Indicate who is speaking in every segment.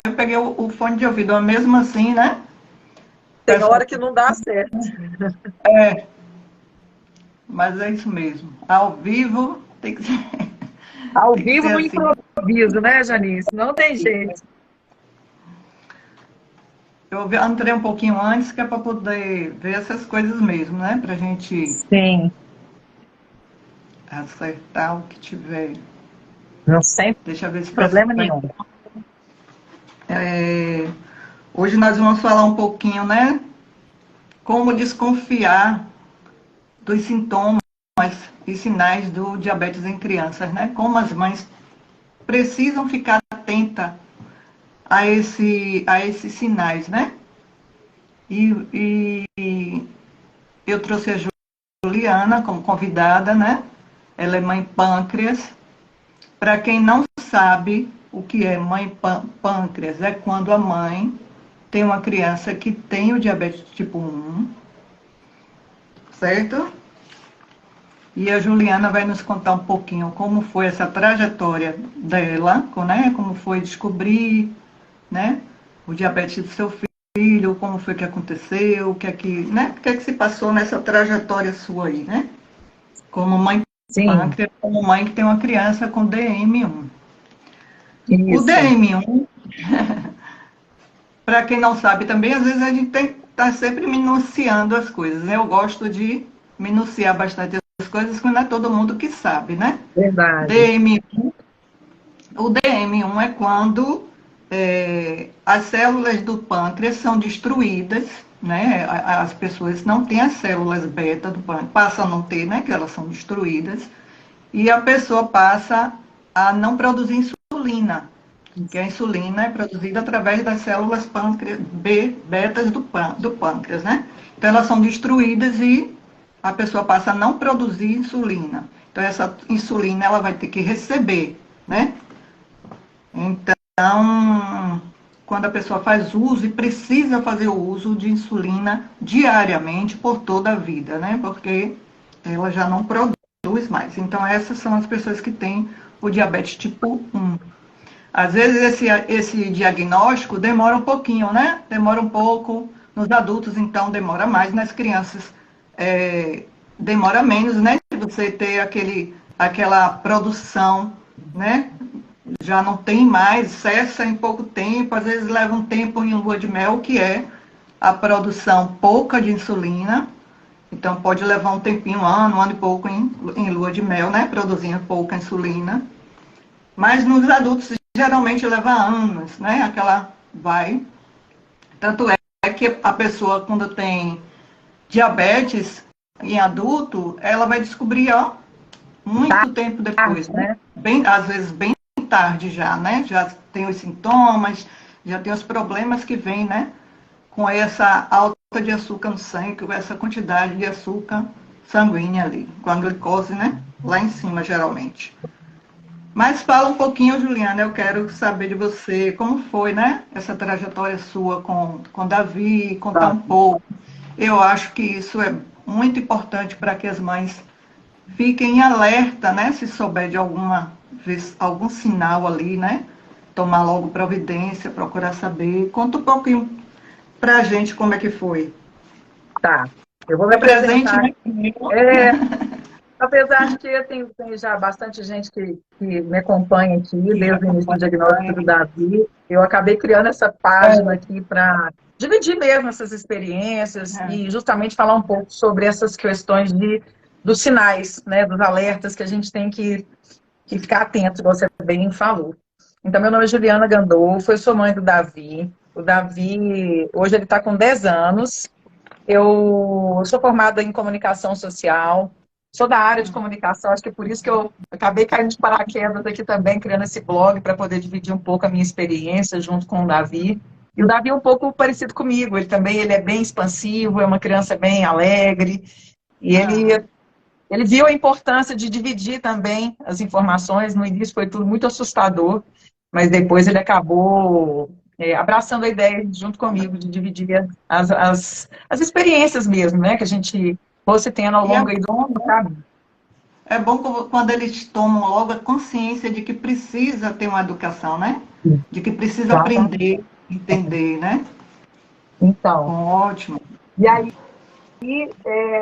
Speaker 1: eu peguei o fone de ouvido, mas mesmo assim, né?
Speaker 2: Tem hora que não dá certo.
Speaker 1: É, mas é isso mesmo. Ao vivo tem que ser,
Speaker 2: Ao
Speaker 1: tem que
Speaker 2: vivo
Speaker 1: ser
Speaker 2: no
Speaker 1: assim.
Speaker 2: improviso, né, Janice? Não tem jeito.
Speaker 1: Eu entrei um pouquinho antes, que é para poder ver essas coisas mesmo, né? Para a gente
Speaker 2: Sim,
Speaker 1: acertar o que tiver.
Speaker 2: não sem
Speaker 1: Deixa eu ver se o pessoal
Speaker 2: problema
Speaker 1: vai.
Speaker 2: nenhum.
Speaker 1: Hoje nós vamos falar um pouquinho, né? Como desconfiar dos sintomas e sinais do diabetes em crianças, né? Como as mães precisam ficar atentas a esses sinais, né? E eu trouxe a Juliana como convidada, né? Ela é mãe pâncreas. Para quem não sabe o que é mãe pâncreas, é quando a mãe tem uma criança que tem o diabetes tipo 1, certo? E a Juliana vai nos contar um pouquinho como foi essa trajetória dela, né? Como foi descobrir, né? O diabetes do seu filho, como foi que aconteceu, o que é que, né? O que é que se passou nessa trajetória sua aí, né? Como mãe
Speaker 2: Sim,
Speaker 1: pâncreas, como mãe que tem uma criança com DM1. O
Speaker 2: isso.
Speaker 1: DM1, para quem não sabe também, às vezes a gente tem que estar sempre minuciando as coisas, né? Eu gosto de minuciar bastante as coisas, porque não é todo mundo que sabe, né?
Speaker 2: Verdade.
Speaker 1: DM1, o DM1 é quando as células do pâncreas são destruídas, né? As pessoas não têm as células beta do pâncreas, passam a não ter, né? Que elas são destruídas, e a pessoa passa a não produzir insulina, que a insulina é produzida através das células pâncreas, betas do pâncreas, né? Então elas são destruídas e a pessoa passa a não produzir insulina. Então essa insulina ela vai ter que receber, né? Então, quando a pessoa faz uso e precisa fazer o uso de insulina diariamente por toda a vida, né? Porque ela já não produz mais. Então essas são as pessoas que têm o diabetes tipo 1. Às vezes esse diagnóstico demora um pouquinho, né? Demora um pouco. Nos adultos, então, demora mais. Nas crianças, demora menos, né? Você ter aquela produção, né? Já não tem mais, cessa em pouco tempo. Às vezes leva um tempo em lua de mel, que é a produção pouca de insulina. Então, pode levar um tempinho, um ano e pouco em lua de mel, né? Produzindo pouca insulina. Mas nos adultos geralmente leva anos, né? Aquela vai. Tanto é que a pessoa, quando tem diabetes em adulto, ela vai descobrir, ó, muito tempo depois,
Speaker 2: Tarde,
Speaker 1: né?
Speaker 2: né?
Speaker 1: Bem, às vezes bem tarde já, né? Já tem os sintomas, já tem os problemas que vêm, né? Com essa alta de açúcar no sangue, com essa quantidade de açúcar sanguínea ali, com a glicose, né? Lá em cima, geralmente. Mas fala um pouquinho, Juliana, eu quero saber de você, como foi, né, essa trajetória sua com Davi, contar
Speaker 2: Tá.
Speaker 1: um pouco. Eu acho que isso é muito importante para que as mães fiquem em alerta, né, se souber de algum sinal ali, né, tomar logo providência, procurar saber. Conta um pouquinho para a gente como é que foi.
Speaker 2: Tá. Eu vou me
Speaker 1: Foi presente,
Speaker 2: apresentar.
Speaker 1: né?
Speaker 2: É, apesar de que tem já bastante gente que me acompanha aqui
Speaker 1: Que
Speaker 2: desde o início do diagnóstico
Speaker 1: acompanha.
Speaker 2: do Davi, eu acabei criando essa página aqui para dividir mesmo essas experiências e justamente falar um pouco sobre essas questões dos sinais, né, dos alertas que a gente tem que ficar atento, como você bem falou. Então, meu nome é Juliana Gandolfo, eu sou mãe do Davi. O Davi, hoje ele está com 10 anos. Eu sou formada em comunicação social, sou da área de comunicação, acho que é por isso que eu acabei caindo de paraquedas aqui também, criando esse blog para poder dividir um pouco a minha experiência junto com o Davi. E o Davi é um pouco parecido comigo, ele é bem expansivo, é uma criança bem alegre, e ele viu a importância de dividir também as informações. No início foi tudo muito assustador, mas depois ele acabou abraçando a ideia junto comigo de dividir as experiências mesmo, né, que a gente fosse tendo ao
Speaker 1: E é
Speaker 2: longo aí do
Speaker 1: bom,
Speaker 2: caminho.
Speaker 1: é bom quando eles tomam logo a consciência de que precisa ter uma educação, né? de que precisa aprender, entender, né?
Speaker 2: Então,
Speaker 1: ótimo.
Speaker 2: E aí,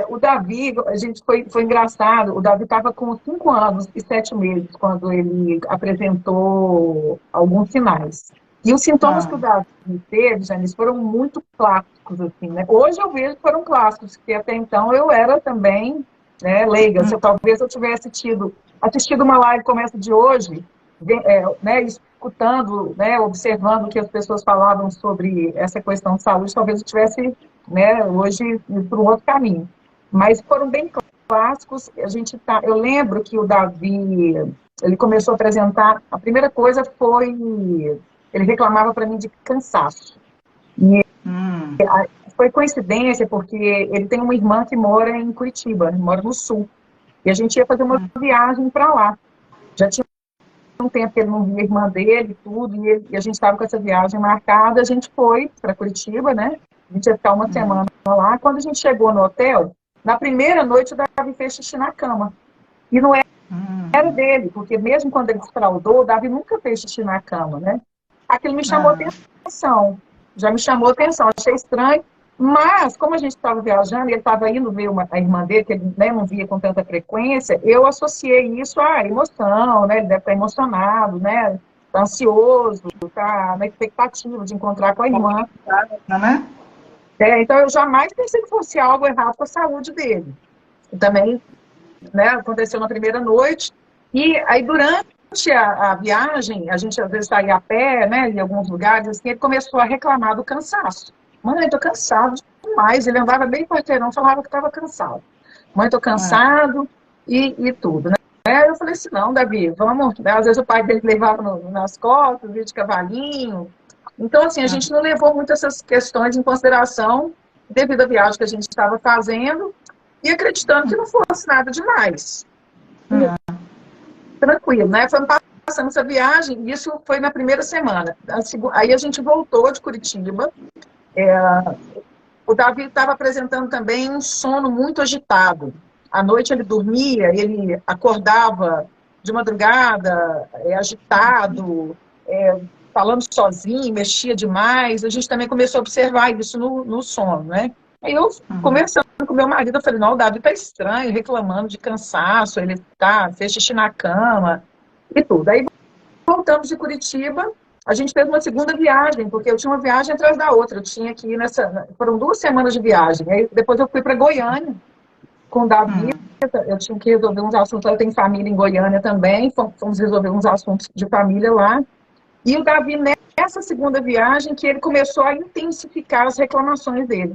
Speaker 2: o Davi, a gente foi engraçado, o Davi estava com 5 anos e 7 meses quando ele apresentou alguns sinais. E os sintomas que o Davi teve, Janice, foram muito clássicos, assim, né? Hoje eu vejo que foram clássicos, porque até então eu era também, né, leiga. Se talvez eu tivesse assistido uma live como essa de hoje, né, escutando, né, observando o que as pessoas falavam sobre essa questão de saúde, talvez eu tivesse, né, hoje ir para um outro caminho. Mas foram bem clássicos. Eu lembro que o Davi, ele começou a apresentar, a primeira coisa foi, ele reclamava para mim de cansaço. E foi coincidência, porque ele tem uma irmã que mora em Curitiba, mora no sul. E a gente ia fazer uma viagem para lá. Já tinha um tempo que ele não via a irmã dele e tudo, e a gente estava com essa viagem marcada, a gente foi para Curitiba, né? A gente ia ficar uma semana lá. Quando a gente chegou no hotel, na primeira noite o Davi fez xixi na cama. E não era dele, porque mesmo quando ele desfraudou, o Davi nunca fez xixi na cama, né? Aquilo me chamou atenção. Já me chamou atenção, achei estranho. Mas, como a gente estava viajando, e ele estava indo ver a irmã dele, que ele, né, não via com tanta frequência, eu associei isso à emoção, né? Ele deve estar emocionado, né? Está ansioso, está na expectativa de encontrar com a irmã.
Speaker 1: Né?
Speaker 2: Então, eu jamais pensei que fosse algo errado com a saúde dele. E também, né, aconteceu na primeira noite. E aí, durante a viagem, a gente às vezes saía a pé, né, em alguns lugares, assim, ele começou a reclamar do cansaço. Mãe, estou cansado demais. Ele andava bem quarteirão, falava que estava cansado. Mãe, estou cansado e tudo, né? Eu falei assim, não, Davi, vamos... Às vezes o pai dele levava nas costas, via de cavalinho. Então, assim, a gente não levou muito essas questões em consideração devido à viagem que a gente estava fazendo e acreditando que não fosse nada demais. Tranquilo, né? Foi passando essa viagem, e isso foi na primeira semana. Aí a gente voltou de Curitiba. O Davi estava apresentando também um sono muito agitado. À noite ele dormia, ele acordava de madrugada, agitado, falando sozinho, mexia demais. A gente também começou a observar isso no sono, né? Aí eu, conversando com meu marido, eu falei, não, o Davi tá estranho, reclamando de cansaço, ele fez xixi na cama e tudo. Aí voltamos de Curitiba, a gente fez uma segunda viagem, porque eu tinha uma viagem atrás da outra, eu tinha que ir foram 2 semanas de viagem. Aí depois eu fui para Goiânia com o Davi, eu tinha que resolver uns assuntos, eu tenho família em Goiânia também, fomos resolver uns assuntos de família lá. E o Davi, nessa segunda viagem, que ele começou a intensificar as reclamações dele.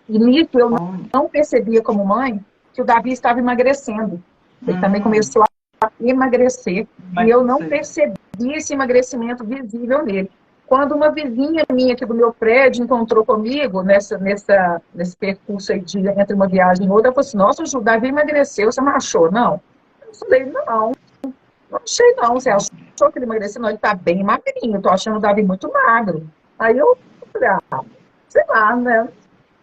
Speaker 2: E nisso eu não percebia como mãe que o Davi estava emagrecendo. Ele também começou a emagrecer. E eu não percebi esse emagrecimento visível nele. Quando uma vizinha minha aqui do meu prédio encontrou comigo nesse percurso aí entre uma viagem e outra, ela falou assim, nossa, o Davi emagreceu, você não achou? Não. Eu falei, não achei não. Você achou que ele emagreceu? Não, ele tá bem magrinho, eu tô achando o Davi muito magro. Aí eu falei, sei lá, né?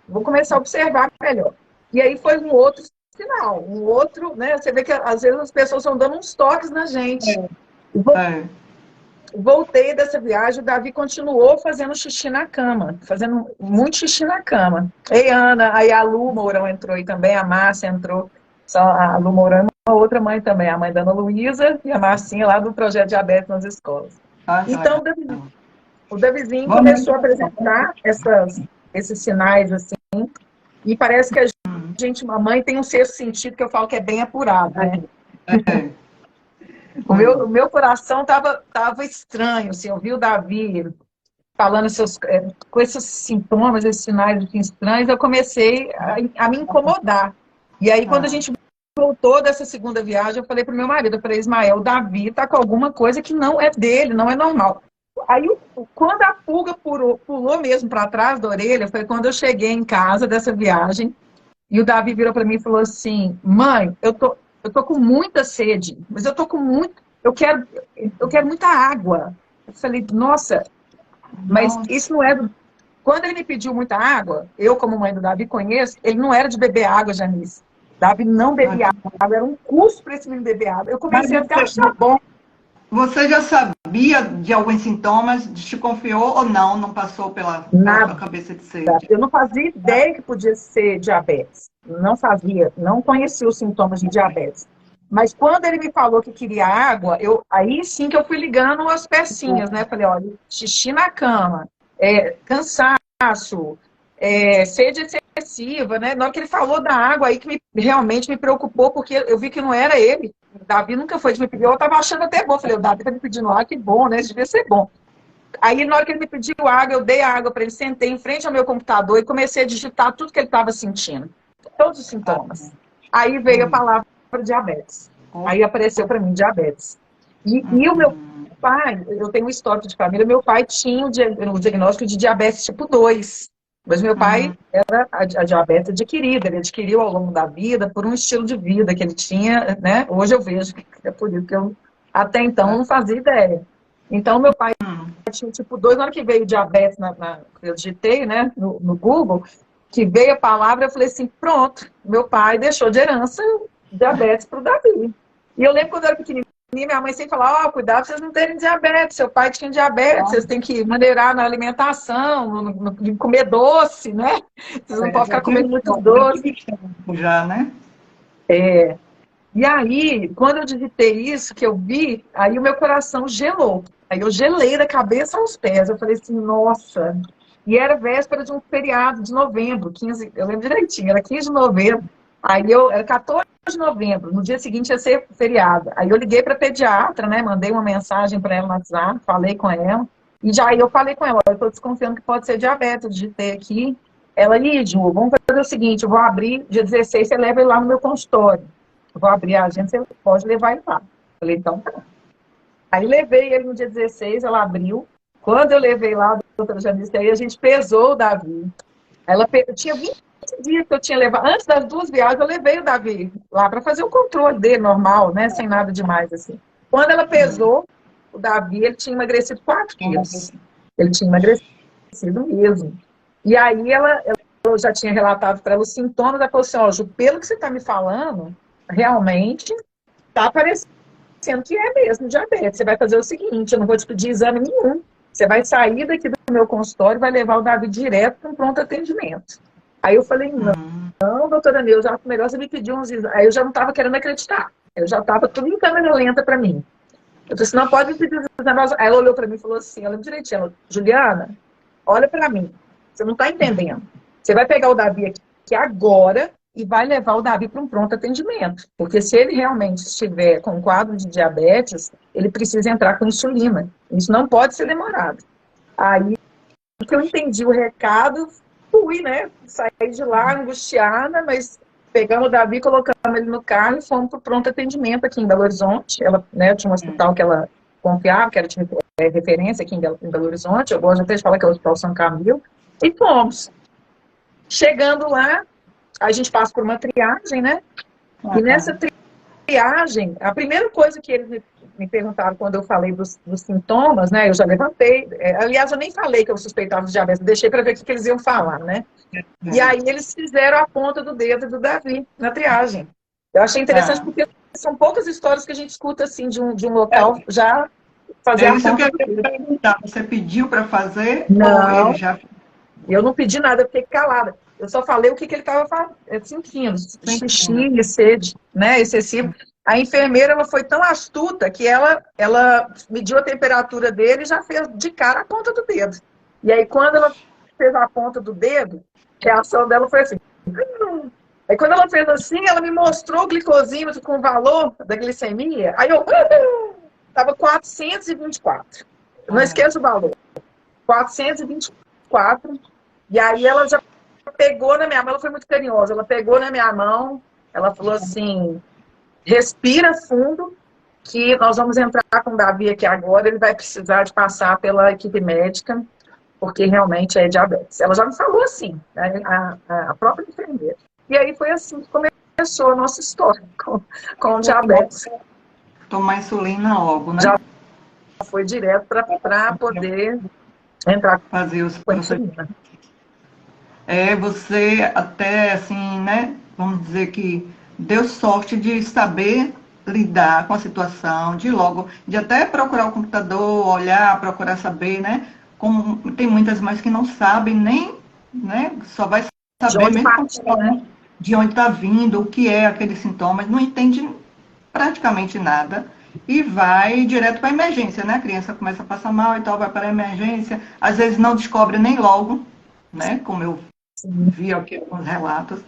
Speaker 2: Vou começar a observar melhor. E aí foi um outro sinal, um outro, né? Você vê que às vezes as pessoas estão dando uns toques na gente. Voltei dessa viagem, o Davi continuou fazendo xixi na cama, fazendo muito xixi na cama. Ei, Ana, aí a Lu Mourão entrou aí também, a Márcia entrou, só a Lu Mourão, uma outra mãe também, a mãe da Ana Luísa e a Marcinha lá do Projeto Diabetes nas Escolas. Então, o Davizinho começou a apresentar esses sinais, assim, e parece que a mãe tem um sexto sentido que eu falo que é bem apurado, né? O meu coração estava estranho, assim, eu vi o Davi falando com esses sintomas, esses sinais estranhos, eu comecei a me incomodar. E aí, quando a gente voltou dessa segunda viagem, eu falei para o meu marido, eu falei, Ismael, o Davi está com alguma coisa que não é dele, não é normal. Aí, quando a pulga pulou mesmo para trás da orelha, foi quando eu cheguei em casa dessa viagem, e o Davi virou para mim e falou assim, mãe, eu tô com muita sede, mas eu quero muita água. Eu falei, nossa, mas isso não é... Quando ele me pediu muita água, eu como mãe do Davi conheço, ele não era de beber água, Janice. Davi não bebia água, era um custo para esse menino beber água. Eu comecei a achar bom.
Speaker 1: Você já sabia de alguns sintomas, desconfiou ou não? Não passou pela sua cabeça de ser?
Speaker 2: Eu não fazia ideia que podia ser diabetes. Não fazia, não conhecia os sintomas de diabetes. Mas quando ele me falou que queria água, aí sim que eu fui ligando as pecinhas, né? Falei, olha, xixi na cama, cansaço, sede excessiva, né? Na hora que ele falou da água, aí que realmente me preocupou, porque eu vi que não era ele. O Davi nunca foi de me pedir, eu estava achando até bom. Falei, o Davi está me pedindo água, que bom, né? Isso devia ser bom. Aí, na hora que ele me pediu água, eu dei a água para ele, sentei em frente ao meu computador e comecei a digitar tudo que ele estava sentindo. Todos os sintomas. Aí veio a palavra diabetes. Aí apareceu para mim diabetes. E o meu pai, eu tenho um histórico de família, meu pai tinha o diagnóstico de diabetes tipo 2. Mas meu pai era a diabetes adquirida, ele adquiriu ao longo da vida por um estilo de vida que ele tinha, né? Hoje eu vejo que é por isso que eu até então não fazia ideia. Então, meu pai tinha tipo 2, na hora que veio diabetes, eu digitei, né, no Google, que veio a palavra, eu falei assim, pronto, meu pai deixou de herança diabetes para o Davi. E eu lembro quando eu era pequenininha, minha mãe sempre falava, cuidado pra vocês não terem diabetes, seu pai tinha diabetes, vocês têm que maneirar na alimentação, no comer doce, né? Vocês não podem ficar comendo muito doce.
Speaker 1: Já, né?
Speaker 2: E aí, quando eu digitei isso, que eu vi, aí o meu coração gelou. Aí eu gelei da cabeça aos pés. Eu falei assim, nossa. E era véspera de um feriado de novembro, 15, eu lembro direitinho, era 15 de novembro. Aí era 14 de novembro, no dia seguinte ia ser feriado. Aí eu liguei para a pediatra, né? Mandei uma mensagem para ela no WhatsApp, falei com ela. E já aí eu falei com ela, eu estou desconfiando que pode ser diabetes, eu digitei aqui. Ela, Ju, vamos fazer o seguinte, eu vou abrir, dia 16, você leva ele lá no meu consultório. Eu vou abrir a agenda, você pode levar ele lá. Falei, então tá. Aí levei ele no dia 16, ela abriu. Quando eu levei lá, a doutora Janice, aí a gente pesou o Davi. Tinha 20 dias que eu tinha levado. Antes das 2 viagens, eu levei o Davi lá para fazer o controle dele normal, né? Sem nada demais, assim. Quando ela pesou, o Davi, ele tinha emagrecido 4 quilos. Ele tinha emagrecido mesmo. E aí eu já tinha relatado para ela os sintomas, ela falou assim, ó, Ju, pelo que você está me falando, realmente está parecendo que é mesmo diabetes. Você vai fazer o seguinte, eu não vou te pedir exame nenhum. Você vai sair daqui do meu consultório e vai levar o Davi direto para um pronto atendimento. Aí eu falei, não, doutora Neuza, melhor você me pedir uns exames. Aí eu já não estava querendo acreditar. Eu já estava tudo em câmera lenta para mim. Eu disse, não pode me pedir os exames. Aí ela olhou para mim e falou assim, ela direitinho, ela, Juliana, olha para mim. Você não está entendendo. Você vai pegar o Davi aqui agora e vai levar o Davi para um pronto atendimento. Porque se ele realmente estiver com um quadro de diabetes, ele precisa entrar com insulina. Isso não pode ser demorado. Aí que eu entendi o recado, fui, né? Saí de lá angustiada, mas pegamos o Davi, colocamos ele no carro e fomos para o pronto atendimento aqui em Belo Horizonte. Ela, né, tinha um hospital que ela confiava, que era de referência aqui em Belo Horizonte. Eu gosto até de falar que é o Hospital São Camilo. E fomos. Chegando lá, a gente passa por uma triagem, né? E nessa triagem, a primeira coisa que eles me perguntaram quando eu falei dos sintomas, né? Eu já levantei. Aliás, eu nem falei que eu suspeitava de diabetes, deixei para ver o que eles iam falar, né? E aí eles fizeram a ponta do dedo do Davi na triagem. Eu achei interessante porque são poucas histórias que a gente escuta assim de um local já fazer a ponta do dedo.
Speaker 1: Perguntar, você pediu para fazer?
Speaker 2: Não.
Speaker 1: Ou ele já...
Speaker 2: Eu não pedi nada, eu fiquei calada. Eu só falei o que ele estava sentindo. Xixi e sede, né, excessivo. A enfermeira, ela foi tão astuta que ela mediu a temperatura dele e já fez de cara a ponta do dedo. E aí, quando ela fez a ponta do dedo, a reação dela foi assim. Aí, quando ela fez assim, ela me mostrou o glicosímetro com o valor da glicemia. Aí eu estava 424. Eu não esqueço o valor. 424. E aí ela já pegou na minha mão, ela foi muito carinhosa, ela pegou na minha mão, ela falou assim, respira fundo, que nós vamos entrar com o Davi aqui agora, ele vai precisar de passar pela equipe médica, porque realmente é diabetes. Ela já me falou assim, né, a própria enfermeira. E aí foi assim que começou a nossa história com o diabetes.
Speaker 1: Tomar insulina logo, né?
Speaker 2: Já foi direto para poder entrar
Speaker 1: fazer os
Speaker 2: com a insulina.
Speaker 1: Você até, assim, né, vamos dizer que deu sorte de saber lidar com a situação, de até procurar o computador, olhar, procurar saber, né? Como tem muitas mães que não sabem nem, né? Só vai saber mesmo de onde está vindo, o que é aqueles sintomas, não entende praticamente nada e vai direto para a emergência, né? A criança começa a passar mal e tal, vai para a emergência, às vezes não descobre nem logo, né? Como eu vi aqui alguns relatos.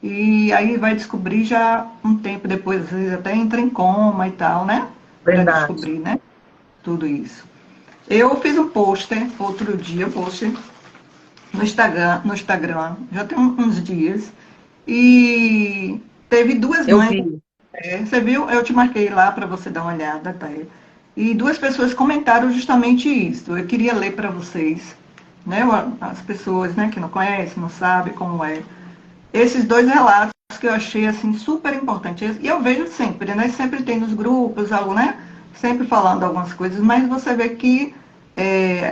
Speaker 1: E aí vai descobrir já um tempo depois, às vezes até entra em coma e tal, né? Para descobrir, né? Tudo isso. Eu fiz um pôster outro dia, no Instagram, já tem uns dias, e teve duas mães. Você viu? Eu te marquei lá para você dar uma olhada, tá? E duas pessoas comentaram justamente isso. Eu queria ler para vocês, né? As pessoas, né, que não conhecem, não sabem como é. Esses dois relatos que eu achei assim super importantes. E eu vejo sempre, né? Sempre tem nos grupos, algo, né? Sempre falando algumas coisas, mas você vê que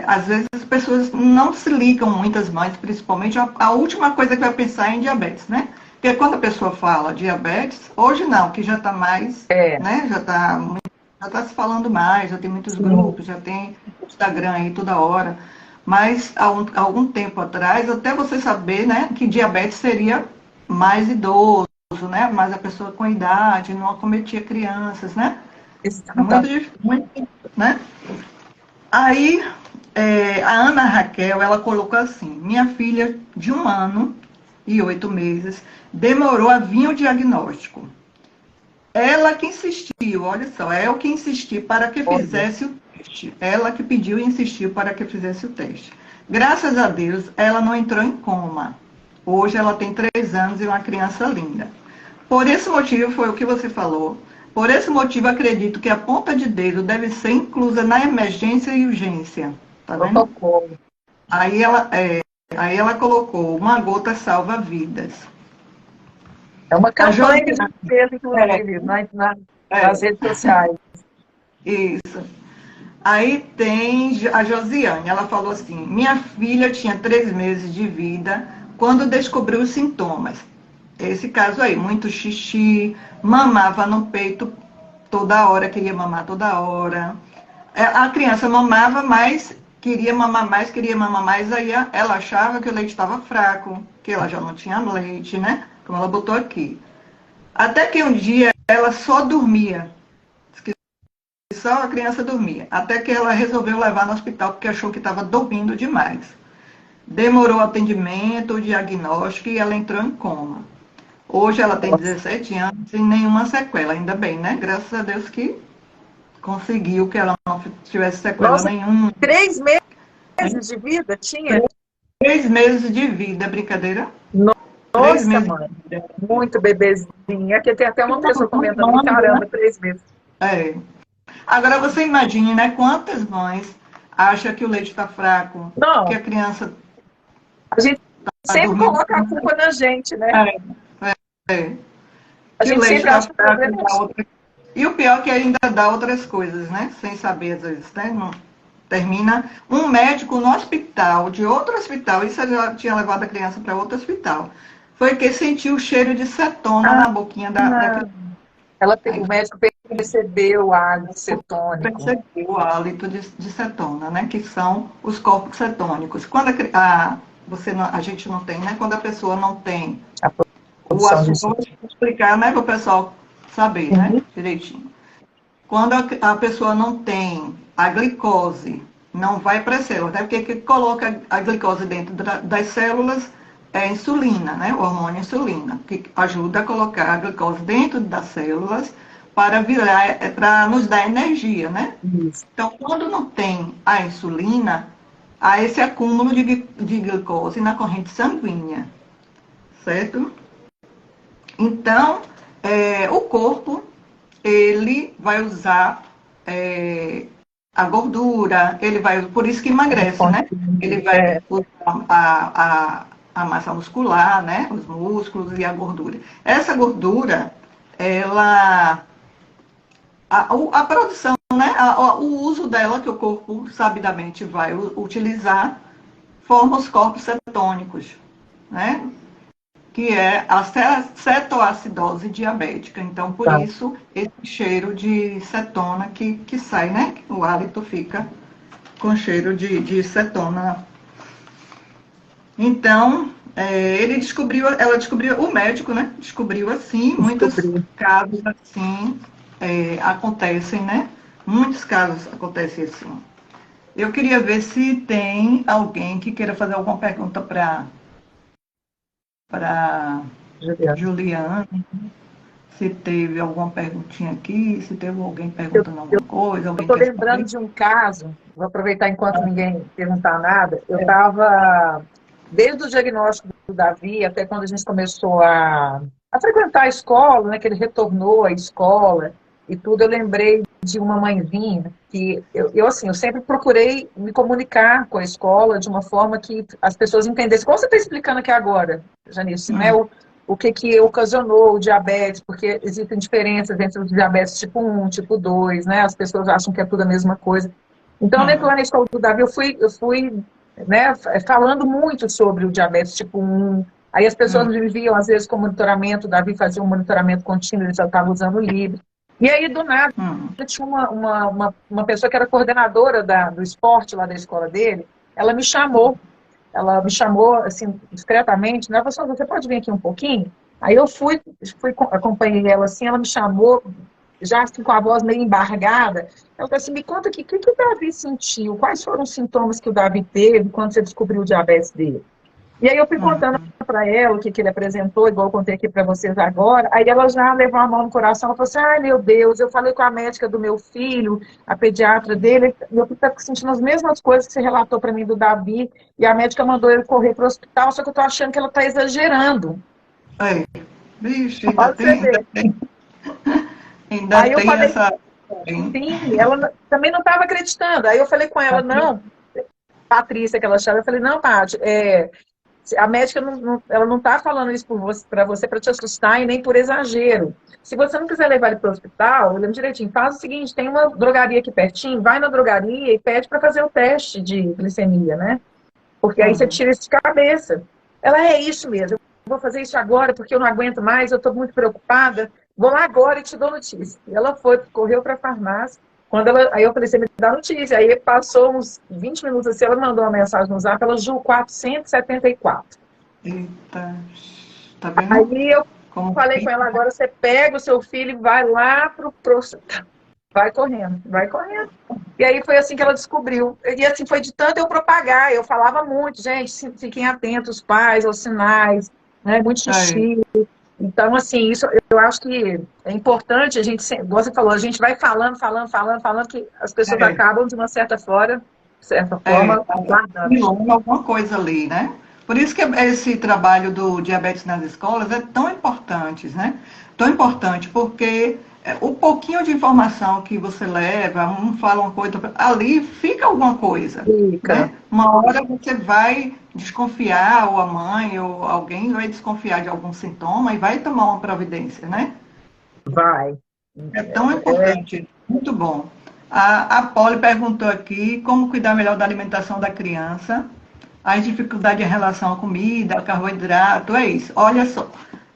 Speaker 1: às vezes as pessoas não se ligam, muitas mães, principalmente, a última coisa que vai pensar é em diabetes, né? Porque quando a pessoa fala diabetes, hoje não, que já está mais, né? Já está se falando mais, já tem muitos grupos, já tem Instagram aí toda hora. Mas há algum tempo atrás, até você saber, né, que diabetes seria mais idoso, né? Mais a pessoa com idade, não acometia crianças, né? Muito difícil, né? Aí, a Ana Raquel, ela colocou assim: minha filha de 1 ano e 8 meses demorou a vir o diagnóstico. Ela que insistiu, olha só, eu que insisti para que fizesse o teste. Ela que pediu e insistiu para que fizesse o teste. Graças a Deus, ela não entrou em coma. Hoje ela tem 3 anos e uma criança linda. Por esse motivo, foi o que você falou, por esse motivo acredito que a ponta de dedo deve ser inclusa na emergência e urgência. Tá vendo? Aí ela colocou: uma gota salva vidas.
Speaker 2: É uma campanha que a gente fez, inclusive, nas redes sociais.
Speaker 1: Isso. Aí tem a Josiane, ela falou assim: minha filha tinha 3 meses de vida quando descobriu os sintomas. Esse caso aí, muito xixi, mamava no peito toda hora, queria mamar toda hora. A criança mamava, mas queria mamar mais, aí ela achava que o leite estava fraco, que ela já não tinha leite, né? Como ela botou aqui. Até que um dia ela só dormia. Só a criança dormia. Até que ela resolveu levar no hospital porque achou que estava dormindo demais. Demorou o atendimento, o diagnóstico e ela entrou em coma. Hoje ela tem 17 anos e nenhuma sequela, ainda bem, né? Graças a Deus que conseguiu que ela não tivesse sequela nenhuma.
Speaker 2: 3 meses de vida tinha?
Speaker 1: 3 meses de vida, brincadeira?
Speaker 2: Nossa, mãe, muito bebezinha. Aqui tem até uma pessoa comentando: caramba, 3 meses.
Speaker 1: Agora você imagine, né? Quantas mães acham que o leite está fraco, que a criança...
Speaker 2: A gente sempre coloca a culpa na gente, né?
Speaker 1: A gente sempre acha que outra... E o pior é que ainda dá outras coisas, né? Sem saber, às vezes, né? Não... Termina um médico no hospital, de outro hospital, isso já tinha levado a criança para outro hospital, foi que sentiu o cheiro de cetona na boquinha da criança.
Speaker 2: O médico percebeu o hálito cetônico.
Speaker 1: Percebeu o hálito de cetona, né? Que são os corpos cetônicos. Quando a gente não tem, né? Quando a pessoa não tem o açúcar, vou explicar, né? Para o pessoal saber, né? Direitinho. Quando a pessoa não tem a glicose, não vai para as células, até porque que coloca a glicose dentro das células é a insulina, né? O hormônio insulina, que ajuda a colocar a glicose dentro das células para nos dar energia, né? Isso. Então, quando não tem a insulina, há esse acúmulo de glicose na corrente sanguínea, certo? Então, o corpo, ele vai usar a gordura, por isso que emagrece, né? Ele vai usar a massa muscular, né? Os músculos e a gordura. Essa gordura, a produção, né? O uso dela, que o corpo sabidamente vai utilizar, forma os corpos cetônicos, né? que é a cetoacidose diabética. Então, por
Speaker 2: Tá.
Speaker 1: isso, esse cheiro de cetona que sai, né? O hálito fica com cheiro de cetona. Então, ela descobriu, o médico, né? Descobriu assim, muitos
Speaker 2: Descobri.
Speaker 1: casos assim acontecem, né? Muitos casos acontecem assim. Eu queria ver se tem alguém que queira fazer alguma pergunta para
Speaker 2: Juliana.
Speaker 1: Juliana, se teve alguma perguntinha aqui, se teve alguém
Speaker 2: Eu
Speaker 1: perguntando alguma coisa, alguém
Speaker 2: estou
Speaker 1: quer
Speaker 2: lembrando
Speaker 1: saber.
Speaker 2: de um caso, vou aproveitar enquanto ninguém perguntar nada. Eu estava, desde o diagnóstico do Davi, até quando a gente começou a frequentar a escola, né, que ele retornou à escola e tudo, eu lembrei de uma mãezinha que assim, eu sempre procurei me comunicar com a escola de uma forma que as pessoas entendessem. Como você está explicando aqui agora, Janice, né, o que ocasionou o diabetes, porque existem diferenças entre o diabetes tipo 1, tipo 2, né? As pessoas acham que é tudo a mesma coisa. Então, né, lá na escola do Davi, eu fui né, falando muito sobre o diabetes tipo 1. Aí as pessoas me viam, às vezes, com monitoramento, o Davi fazia um monitoramento contínuo, ele já estava usando o livre. E aí, do nada, tinha uma pessoa que era coordenadora do esporte lá da escola dele, ela me chamou, assim, discretamente, né? Você pode vir aqui um pouquinho? Aí eu acompanhei ela assim, ela me chamou, já assim, com a voz meio embargada. Ela falou assim, me conta aqui, o que o Davi sentiu? Quais foram os sintomas que o Davi teve quando você descobriu o diabetes dele? E aí eu fui contando para ela o que ele apresentou, igual eu contei aqui para vocês agora. Aí ela já levou a mão no coração, ela falou assim, ai meu Deus, eu falei com a médica do meu filho, a pediatra dele, e eu estou sentindo as mesmas coisas que você relatou para mim do Davi, e a médica mandou ele correr para o hospital, só que eu estou achando que ela está exagerando.
Speaker 1: Vixe,
Speaker 2: Pode ser.
Speaker 1: ainda
Speaker 2: Aí eu
Speaker 1: tem
Speaker 2: falei,
Speaker 1: essa.
Speaker 2: sim, ela também não estava acreditando. Aí eu falei com ela, não, Patrícia, que ela chama, eu falei, não, Paty, a médica ela não está falando isso para você para te assustar e nem por exagero. Se você não quiser levar ele para o hospital, olhando direitinho, faz o seguinte, tem uma drogaria aqui pertinho, vai na drogaria e pede para fazer o teste de glicemia, né? Porque aí você tira isso de cabeça. Ela é isso mesmo, eu vou fazer isso agora porque eu não aguento mais, eu estou muito preocupada, vou lá agora e te dou notícia. E ela correu para a farmácia, aí eu falei, você me dá notícia. Aí passou uns 20 minutos assim, ela mandou uma mensagem no zap, ela Ju 474.
Speaker 1: Eita, tá vendo?
Speaker 2: Aí eu falei com ela, agora você pega o seu filho e vai lá pro hospital. Vai correndo, vai correndo. E aí foi assim que ela descobriu. E assim, foi de tanto eu propagar, eu falava muito, gente, fiquem atentos, pais, aos sinais, né, muito xixi. Então, assim, isso eu acho que é importante, a gente, igual você falou, a gente vai falando, que as pessoas acabam, de uma certa forma, guardando.
Speaker 1: Alguma coisa ali, né? Por isso que esse trabalho do diabetes nas escolas é tão importante, né? Tão importante, porque o pouquinho de informação que você leva, um fala uma coisa, ali fica alguma coisa.
Speaker 2: Fica.
Speaker 1: Né? Uma hora você vai desconfiar, ou a mãe, ou alguém vai desconfiar de algum sintoma e vai tomar uma providência, né?
Speaker 2: Vai.
Speaker 1: É tão importante, muito bom. A Polly perguntou aqui como cuidar melhor da alimentação da criança, as dificuldades em relação à comida, carboidrato, é isso. Olha só,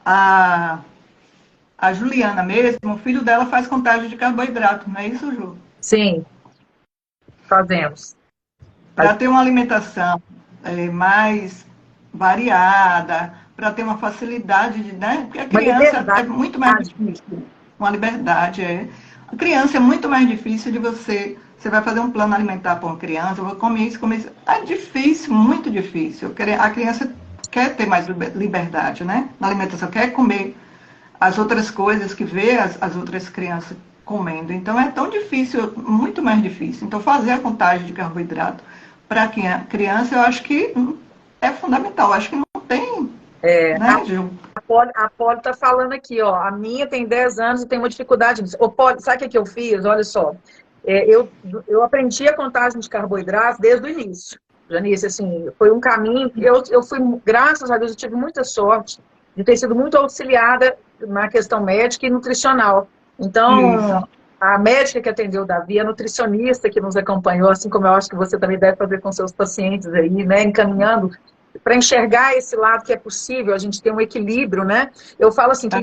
Speaker 1: a Juliana mesmo, o filho dela faz contagem de carboidrato, não é isso, Ju?
Speaker 2: Sim, fazemos.
Speaker 1: Para ter uma alimentação mais variada, para ter uma facilidade, né? Porque a criança é muito mais difícil. Uma liberdade, A criança é muito mais difícil de você vai fazer um plano alimentar para uma criança, vou comer isso, comer isso. É difícil, muito difícil. A criança quer ter mais liberdade, né? Na alimentação, quer comer as outras coisas que vê as outras crianças comendo. Então é tão difícil, muito mais difícil. Então fazer a contagem de carboidrato para a criança, eu acho que é fundamental. Eu acho que não tem, né, Gil?
Speaker 2: A Poli está falando aqui, ó, a minha tem 10 anos e tem uma dificuldade nisso. Ô, Poli, sabe o que eu fiz? Olha só, eu aprendi a contagem de carboidratos desde o início. Janice, assim, foi um caminho, eu fui, graças a Deus, eu tive muita sorte de ter sido muito auxiliada na questão médica e nutricional. Então, a médica que atendeu o Davi, a nutricionista que nos acompanhou, assim como eu acho que você também deve fazer com seus pacientes aí, né, encaminhando para enxergar esse lado que é possível, a gente ter um equilíbrio, né? Eu falo assim, que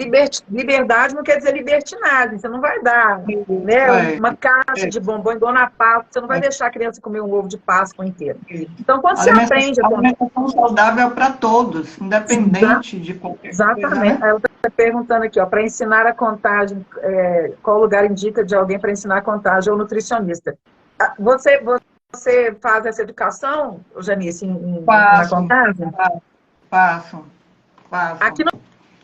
Speaker 2: liberdade não quer dizer libertinagem, você não vai dar, né, uma caixa de bombom igual na Páscoa, você não vai deixar a criança comer um ovo de Páscoa inteiro. Então, quando você aprende...
Speaker 1: A alimentação saudável é para todos, independente de qualquer coisa,
Speaker 2: exatamente.
Speaker 1: né?
Speaker 2: Ela está perguntando aqui, ó, para ensinar a contagem, qual lugar indica de alguém para ensinar a contagem ou nutricionista? Você faz essa educação, Janice, na contagem?
Speaker 1: Faço.
Speaker 2: Aqui no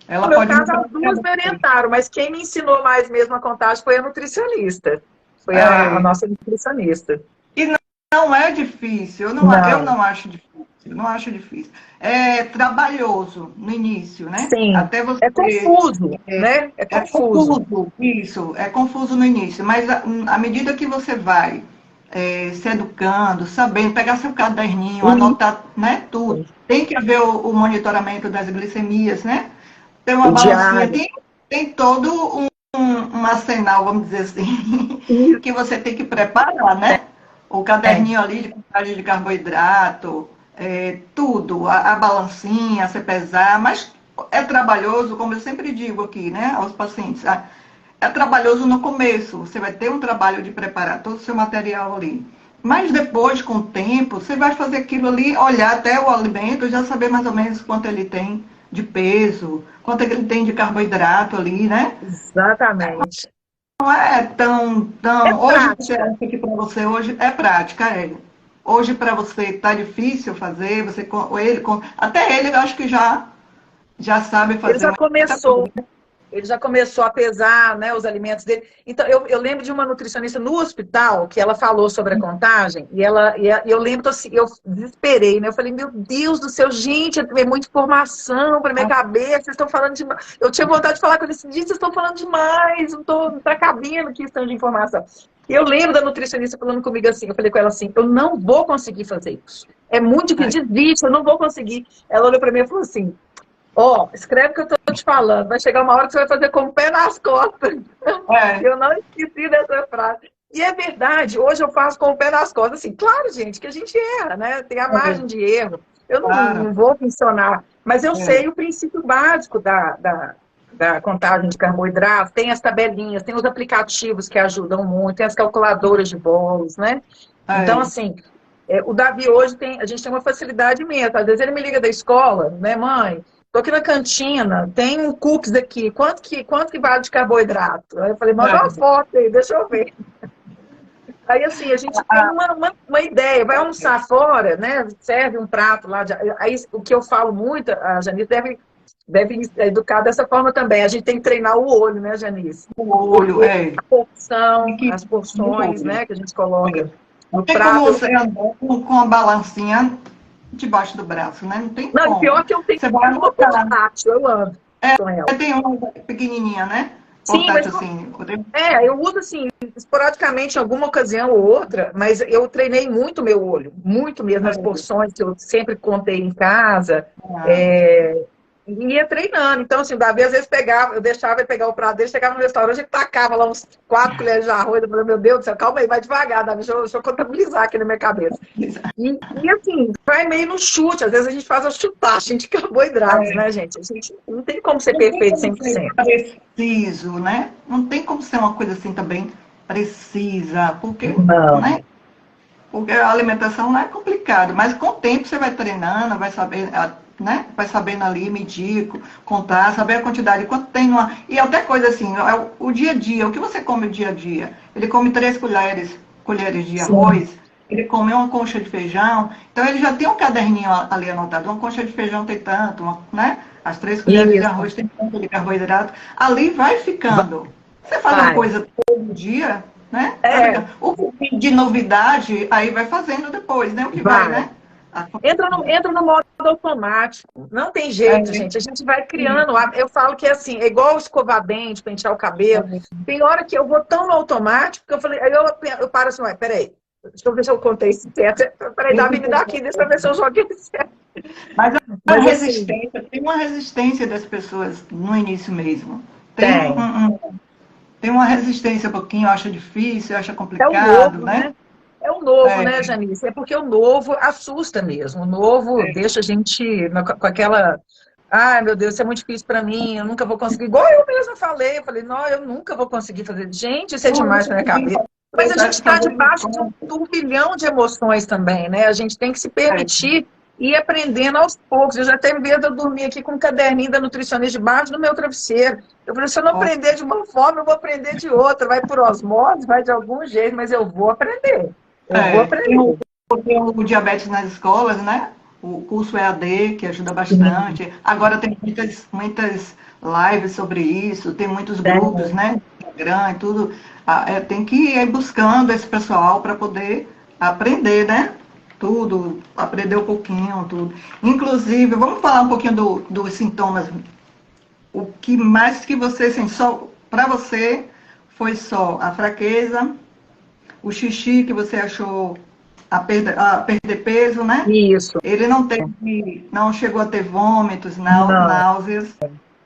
Speaker 1: Ela
Speaker 2: meu
Speaker 1: pode
Speaker 2: caso, as duas me orientaram, mas quem me ensinou mais mesmo a contagem foi a nutricionista. Foi a nossa nutricionista.
Speaker 1: E não é difícil, eu não acho difícil. Não acho difícil. É trabalhoso no início, né?
Speaker 2: Sim,
Speaker 1: até você,
Speaker 2: é confuso, né? É confuso.
Speaker 1: Isso, é confuso no início, mas à medida que você vai se educando, sabendo, pegar seu caderninho, anotar, né, tudo. Tem que haver o monitoramento das glicemias, né? Tem uma balancinha, tem todo um arsenal, vamos dizer assim, que você tem que preparar, né? O caderninho ali de contagem de carboidrato, tudo, a balancinha, você pesar, mas é trabalhoso, como eu sempre digo aqui, né, aos pacientes, é trabalhoso no começo, você vai ter um trabalho de preparar todo o seu material ali. Mas depois, com o tempo, você vai fazer aquilo ali, olhar até o alimento, já saber mais ou menos quanto ele tem de peso, quanto ele tem de carboidrato ali, né?
Speaker 2: Exatamente.
Speaker 1: Não é tão... hoje você acha que para você hoje é prática, Hoje para você está difícil fazer, até ele eu acho que já sabe fazer.
Speaker 2: Ele já começou a pesar, né, os alimentos dele. Então, eu lembro de uma nutricionista no hospital que ela falou sobre a contagem e eu lembro assim, eu desesperei, né? Eu falei, meu Deus do céu, gente, é muita informação para minha cabeça, vocês estão falando demais. Eu tinha vontade de falar com ele assim, vocês estão falando demais, não está cabendo aqui questão de informação. E eu lembro da nutricionista falando comigo assim, eu falei com ela assim, eu não vou conseguir fazer isso. É muito difícil, eu não vou conseguir. Ela olhou para mim e falou assim, escreve o que eu estou te falando. Vai chegar uma hora que você vai fazer com o pé nas costas. Eu não esqueci dessa frase. E é verdade, hoje eu faço com o pé nas costas. Assim, claro, gente, que a gente erra, né? Tem a margem de erro. Eu não vou funcionar, mas eu sei o princípio básico da contagem de carboidratos. Tem as tabelinhas, tem os aplicativos que ajudam muito, tem as calculadoras de bolos, né? Então, assim... o Davi hoje a gente tem uma facilidade imensa. Às vezes ele me liga da escola, né, mãe? Tô aqui na cantina, tem um cookies aqui, quanto que vale de carboidrato? Aí eu falei, manda uma foto aí, deixa eu ver. Aí assim, a gente tem uma ideia, vai almoçar fora, né? Serve um prato lá. Aí o que eu falo muito, a Janice deve educar dessa forma também. A gente tem que treinar o olho, né, Janice?
Speaker 1: O olho,
Speaker 2: a porção, as porções, né, que a gente coloca no
Speaker 1: prato. Tem como você andar com a balancinha debaixo do braço, né? Não tem como.
Speaker 2: Pior que eu tenho uma portátil, eu ando com ela.
Speaker 1: Tem uma pequenininha, né?
Speaker 2: Sim, mas assim, eu uso assim, esporadicamente, em alguma ocasião ou outra, mas eu treinei muito meu olho, muito mesmo, as porções que eu sempre contei em casa, e ia treinando. Então, assim, o Davi às vezes eu deixava ele pegar o prato dele, chegava no restaurante, ele tacava lá uns 4 colheres de arroz, eu falei, meu Deus do céu, calma aí, vai devagar, Davi, deixa eu contabilizar aqui na minha cabeça. E assim, vai meio no chute, às vezes a gente faz a chutagem de carboidratos, né, gente? A gente não tem como ser perfeito 100%.
Speaker 1: Preciso, né? Não tem como ser uma coisa assim também precisa, porque, né? Porque a alimentação não é complicado, mas com o tempo você vai treinando, vai saber... né? Vai sabendo ali, medir, contar, saber a quantidade, quanto tem numa... E até coisa assim, o dia a dia, o que você come o dia a dia? Ele come 3 colheres de arroz, ele come uma concha de feijão, então ele já tem um caderninho ali anotado, uma concha de feijão tem tanto, né? As 3 colheres de arroz tem tanto de carboidrato, ali vai ficando. Você faz uma coisa todo dia, né? O que tem de novidade, aí vai fazendo depois, né? O que vai, né?
Speaker 2: Entra no modo automático. Não tem jeito, gente. A gente vai criando. Eu falo que é assim, é igual escovar dente, pentear o cabelo. Tem hora que eu vou tão no automático que eu falei, aí eu paro assim, peraí, deixa eu ver se eu contei isso certo. Peraí, Davi, me dá aqui, deixa eu ver se eu joguei certo.
Speaker 1: Mas a resistência, tem uma resistência das pessoas no início mesmo. Tem uma resistência um pouquinho, acha difícil, acha complicado, né?
Speaker 2: É o novo, né, Janice? É porque o novo assusta mesmo. O novo deixa a gente com aquela. Ai, meu Deus, isso é muito difícil para mim, eu nunca vou conseguir. Igual eu mesma falei, eu falei, não, eu nunca vou conseguir fazer. Gente, isso é demais para minha cabeça. Mas a gente está debaixo de um turbilhão de emoções também, né? A gente tem que se permitir ir aprendendo aos poucos. Eu já tenho medo de eu dormir aqui com um caderninho da nutricionista debaixo do meu travesseiro. Eu falei, se eu não aprender de uma forma, eu vou aprender de outra. Vai por osmose, vai de algum jeito, mas eu vou aprender. Eu vou aprender.
Speaker 1: Tem o diabetes nas escolas, né? O curso EAD, que ajuda bastante. Agora tem muitas lives sobre isso, tem muitos grupos, né? Instagram e tudo. Tem que ir buscando esse pessoal para poder aprender, né? Tudo, aprender um pouquinho, tudo. Inclusive, vamos falar um pouquinho dos sintomas. O que mais que você só para você foi só a fraqueza, o xixi que você achou a perder peso, né?
Speaker 2: Isso.
Speaker 1: Ele não chegou a ter vômitos, náuseas,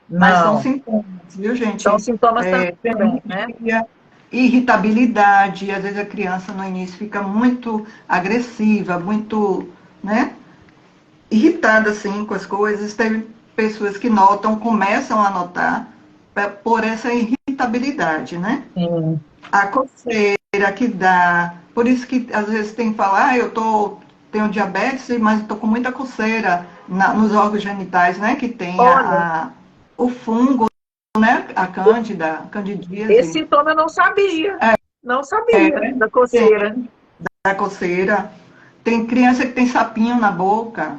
Speaker 1: mas são sintomas, viu, gente?
Speaker 2: São sintomas também, né?
Speaker 1: Irritabilidade, às vezes a criança no início fica muito agressiva, muito, né, irritada, assim, com as coisas. Tem pessoas que começam a notar por essa irritabilidade, né?
Speaker 2: Sim.
Speaker 1: A coceira que dá, por isso que às vezes tem que falar, tenho diabetes, mas estou com muita coceira nos órgãos genitais, né? Que tem o fungo, né? A candidíase.
Speaker 2: Esse sintoma eu não sabia. Não sabia da coceira.
Speaker 1: Da coceira. Tem criança que tem sapinho na boca.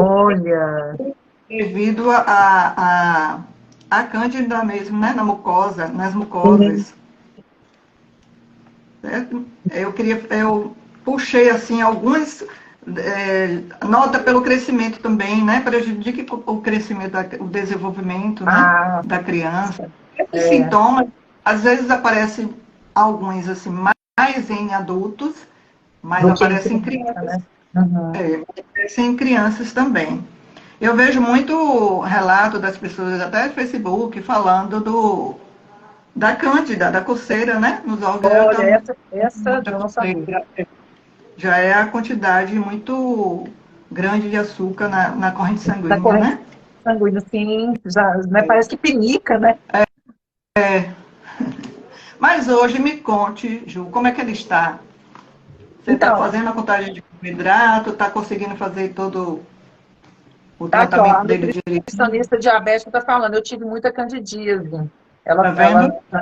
Speaker 2: Olha!
Speaker 1: Devido a cândida mesmo, né? Nas mucosas. Certo? Eu puxei assim algumas nota pelo crescimento também, né? Prejudica o crescimento, o desenvolvimento, né? Da criança. Esses sintomas, às vezes aparecem alguns assim mais em adultos, mas aparecem em crianças.
Speaker 2: Né?
Speaker 1: Aparecem em crianças também. Eu vejo muito relato das pessoas, até no Facebook, falando da cândida, da coceira, né? Nos órgãos.
Speaker 2: Olha, essa eu não sabia.
Speaker 1: Já é a quantidade muito grande de açúcar na corrente sanguínea, né?
Speaker 2: Sanguínea, sim. Já, né? Parece que pinica, né?
Speaker 1: Mas hoje me conte, Ju, como é que ele está? Você está fazendo a contagem de carboidrato, está conseguindo fazer todo o tratamento dele direito?
Speaker 2: A nutricionista diabética está falando, eu tive muita candidíase. Ela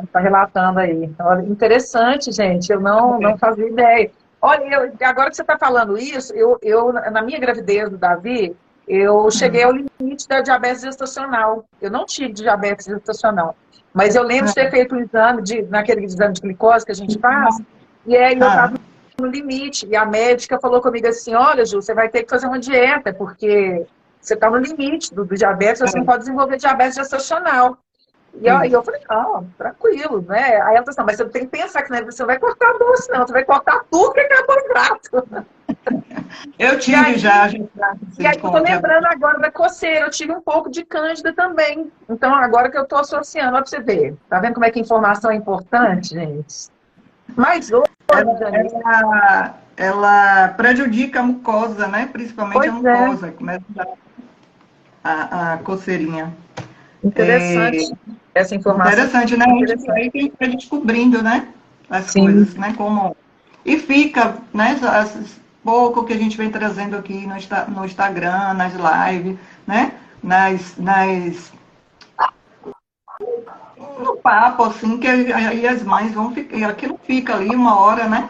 Speaker 2: está relatando aí. Olha, interessante, gente, eu não fazia ideia. Olha, agora que você está falando isso, eu, na minha gravidez do Davi, eu cheguei ao limite da diabetes gestacional. Eu não tive diabetes gestacional, mas eu lembro de ter feito um exame, naquele exame de glicose que a gente faz, e aí eu estava no limite, e a médica falou comigo assim, olha, Ju, você vai ter que fazer uma dieta, porque você está no limite do diabetes, você não pode desenvolver diabetes gestacional. E eu falei, não, tranquilo, né? Aí ela falou assim, mas você tem que pensar que você não vai cortar doce, não, você vai cortar tudo que é carboidrato.
Speaker 1: Eu tive já.
Speaker 2: E aí eu tô lembrando agora da coceira, eu tive um pouco de cândida também. Então, agora que eu tô associando, ó, pra você ver. Tá vendo como é que a informação é importante, gente? Mas hoje,
Speaker 1: ela prejudica a mucosa, né? Principalmente a mucosa. Começa a coceirinha.
Speaker 2: Interessante essa informação.
Speaker 1: Interessante, né? A gente vai descobrindo, né? As coisas, né? E fica, né? Pouco que a gente vem trazendo aqui no Instagram, nas lives, né? No papo, assim, que aí as mães vão ficar, e aquilo fica ali uma hora, né?